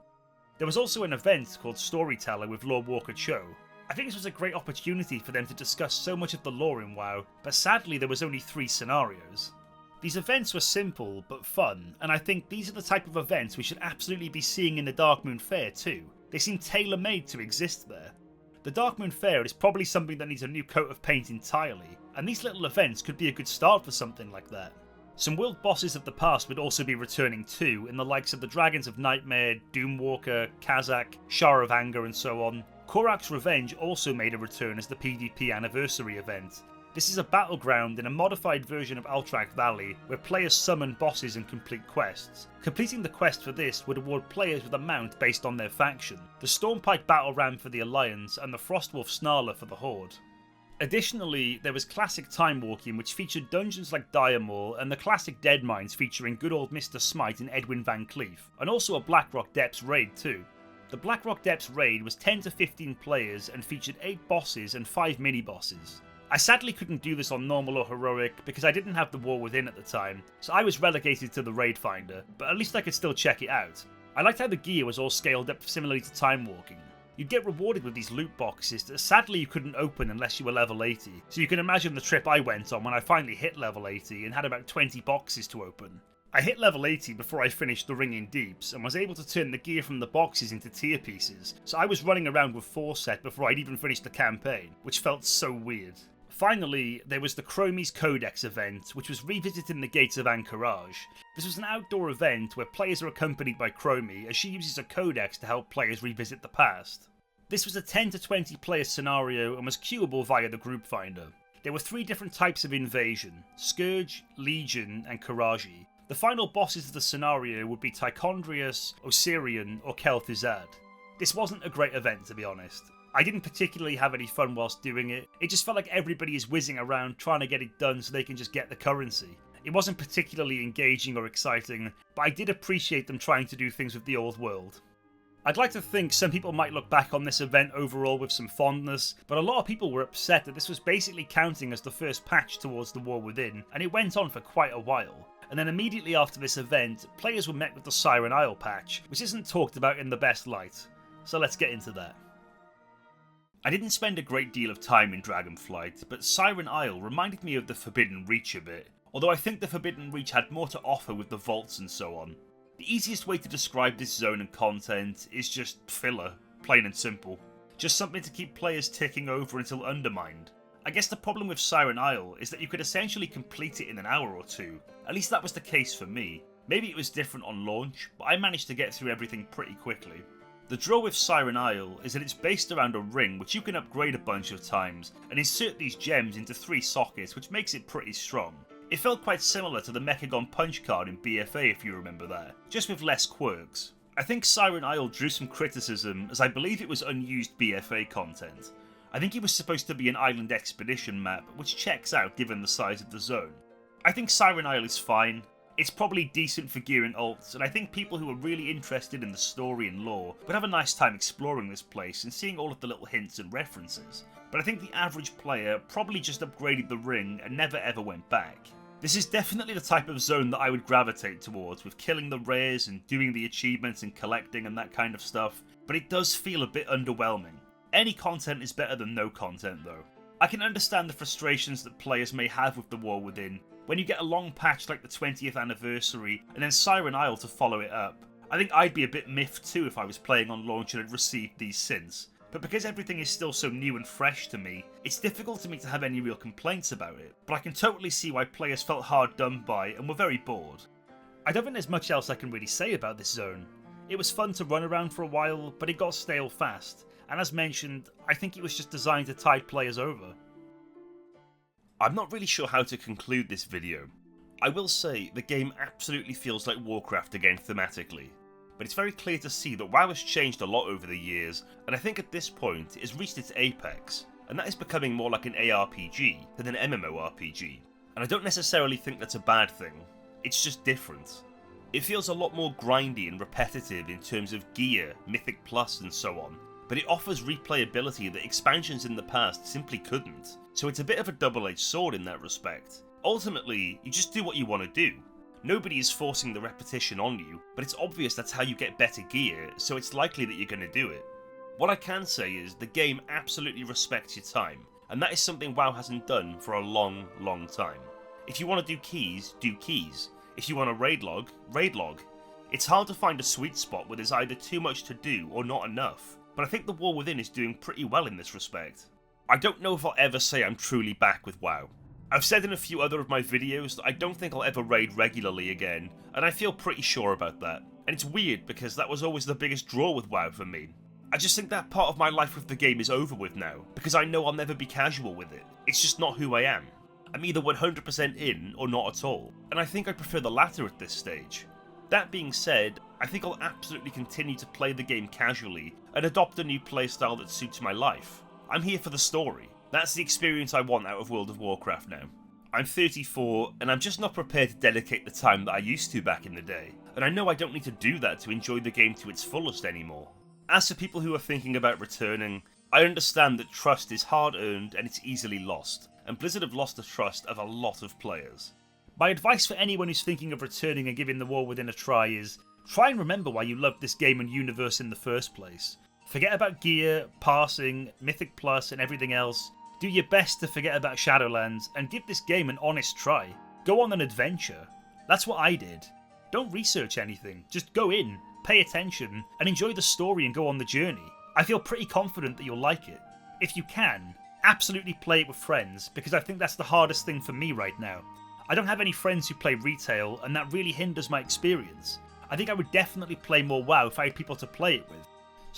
There was also an event called Storyteller with Lord Walker Cho. I think this was a great opportunity for them to discuss so much of the lore in WoW, but sadly there was only 3 scenarios. These events were simple, but fun, and I think these are the type of events we should absolutely be seeing in the Darkmoon Fair too. They seem tailor-made to exist there. The Darkmoon Fair is probably something that needs a new coat of paint entirely, and these little events could be a good start for something like that. Some world bosses of the past would also be returning too, in the likes of the Dragons of Nightmare, Doomwalker, Kazakh, Shar of Anger and so on. Korak's Revenge also made a return as the PvP anniversary event. This is a battleground in a modified version of Altrak Valley, where players summon bosses and complete quests. Completing the quest for this would award players with a mount based on their faction, the Stormpike Battle Ram for the Alliance and the Frostwolf Snarler for the Horde. Additionally, there was classic time walking, which featured dungeons like Diamore, and the classic Dead Mines featuring good old Mr. Smite and Edwin Van Cleef, and also a Blackrock Depths raid too. The Blackrock Depths raid was 10 to 15 players and featured 8 bosses and 5 mini-bosses. I sadly couldn't do this on normal or heroic because I didn't have the War Within at the time, so I was relegated to the raid finder, but at least I could still check it out. I liked how the gear was all scaled up similarly to time walking. You'd get rewarded with these loot boxes that sadly you couldn't open unless you were level 80, so you can imagine the trip I went on when I finally hit level 80 and had about 20 boxes to open. I hit level 80 before I finished the Ringing Deeps and was able to turn the gear from the boxes into tier pieces, so I was running around with Forset before I'd even finished the campaign, which felt so weird. Finally, there was the Chromie's Codex event, which was revisiting the Gates of Anchorage. This was an outdoor event where players are accompanied by Chromie as she uses a codex to help players revisit the past. This was a 10 to 20 player scenario and was queuable via the group finder. There were 3 different types of invasion: Scourge, Legion, and Karaji. The final bosses of the scenario would be Tichondrius, Osirian, or Kel'Thuzad. This wasn't a great event, to be honest. I didn't particularly have any fun whilst doing it. It just felt like everybody is whizzing around trying to get it done so they can just get the currency. It wasn't particularly engaging or exciting, but I did appreciate them trying to do things with the old world. I'd like to think some people might look back on this event overall with some fondness, but a lot of people were upset that this was basically counting as the first patch towards the War Within, and it went on for quite a while. And then immediately after this event, players were met with the Siren Isle patch, which isn't talked about in the best light. So let's get into that. I didn't spend a great deal of time in Dragonflight, but Siren Isle reminded me of the Forbidden Reach a bit, although I think the Forbidden Reach had more to offer with the vaults and so on. The easiest way to describe this zone and content is just filler, plain and simple. Just something to keep players ticking over until undermined. I guess the problem with Siren Isle is that you could essentially complete it in an hour or 2, at least that was the case for me. Maybe it was different on launch, but I managed to get through everything pretty quickly. The draw with Siren Isle is that it's based around a ring which you can upgrade a bunch of times and insert these gems into 3 sockets, which makes it pretty strong. It felt quite similar to the Mechagon Punch card in BFA if you remember that, just with less quirks. I think Siren Isle drew some criticism as I believe it was unused BFA content. I think it was supposed to be an island expedition map, which checks out given the size of the zone. I think Siren Isle is fine. It's probably decent for gear and alts, and I think people who are really interested in the story and lore would have a nice time exploring this place and seeing all of the little hints and references. But I think the average player probably just upgraded the ring and never ever went back. This is definitely the type of zone that I would gravitate towards, with killing the rares and doing the achievements and collecting and that kind of stuff, but it does feel a bit underwhelming. Any content is better than no content though. I can understand the frustrations that players may have with the War Within, when you get a long patch like the 20th anniversary and then Siren Isle to follow it up. I think I'd be a bit miffed too if I was playing on launch and had received these since. But because everything is still so new and fresh to me, it's difficult for me to have any real complaints about it, but I can totally see why players felt hard done by and were very bored. I don't think there's much else I can really say about this zone. It was fun to run around for a while, but it got stale fast, and as mentioned, I think it was just designed to tide players over. I'm not really sure how to conclude this video. I will say the game absolutely feels like Warcraft again thematically, but it's very clear to see that WoW has changed a lot over the years, and I think at this point it has reached its apex, and that is becoming more like an ARPG than an MMORPG. And I don't necessarily think that's a bad thing, it's just different. It feels a lot more grindy and repetitive in terms of gear, Mythic Plus and so on, but it offers replayability that expansions in the past simply couldn't, so it's a bit of a double-edged sword in that respect. Ultimately, you just do what you want to do. Nobody is forcing the repetition on you, but it's obvious that's how you get better gear, so it's likely that you're going to do it. What I can say is the game absolutely respects your time, and that is something WoW hasn't done for a long, long time. If you want to do keys, do keys. If you want to raid log, raid log. It's hard to find a sweet spot where there's either too much to do or not enough, but I think the War Within is doing pretty well in this respect. I don't know if I'll ever say I'm truly back with WoW. I've said in a few other of my videos that I don't think I'll ever raid regularly again, and I feel pretty sure about that. And it's weird because that was always the biggest draw with WoW for me. I just think that part of my life with the game is over with now, because I know I'll never be casual with it. It's just not who I am. I'm either 100% in or not at all, and I think I prefer the latter at this stage. That being said, I think I'll absolutely continue to play the game casually and adopt a new playstyle that suits my life. I'm here for the story. That's the experience I want out of World of Warcraft now. I'm 34, and I'm just not prepared to dedicate the time that I used to back in the day, and I know I don't need to do that to enjoy the game to its fullest anymore. As for people who are thinking about returning, I understand that trust is hard-earned and it's easily lost, and Blizzard have lost the trust of a lot of players. My advice for anyone who's thinking of returning and giving the War Within a try is, try and remember why you loved this game and universe in the first place. Forget about gear, parsing, Mythic Plus and everything else. Do your best to forget about Shadowlands and give this game an honest try. Go on an adventure. That's what I did. Don't research anything, just go in, pay attention, and enjoy the story and go on the journey. I feel pretty confident that you'll like it. If you can, absolutely play it with friends, because I think that's the hardest thing for me right now. I don't have any friends who play retail, and that really hinders my experience. I think I would definitely play more WoW if I had people to play it with.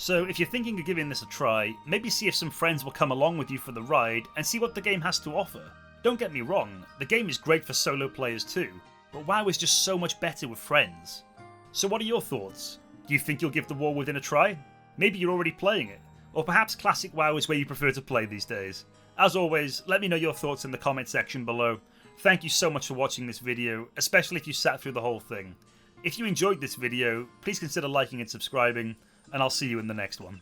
So if you're thinking of giving this a try, maybe see if some friends will come along with you for the ride and see what the game has to offer. Don't get me wrong, the game is great for solo players too, but WoW is just so much better with friends. So what are your thoughts? Do you think you'll give the War Within a try? Maybe you're already playing it, or perhaps Classic WoW is where you prefer to play these days. As always, let me know your thoughts in the comment section below. Thank you so much for watching this video, especially if you sat through the whole thing. If you enjoyed this video, please consider liking and subscribing, and I'll see you in the next one.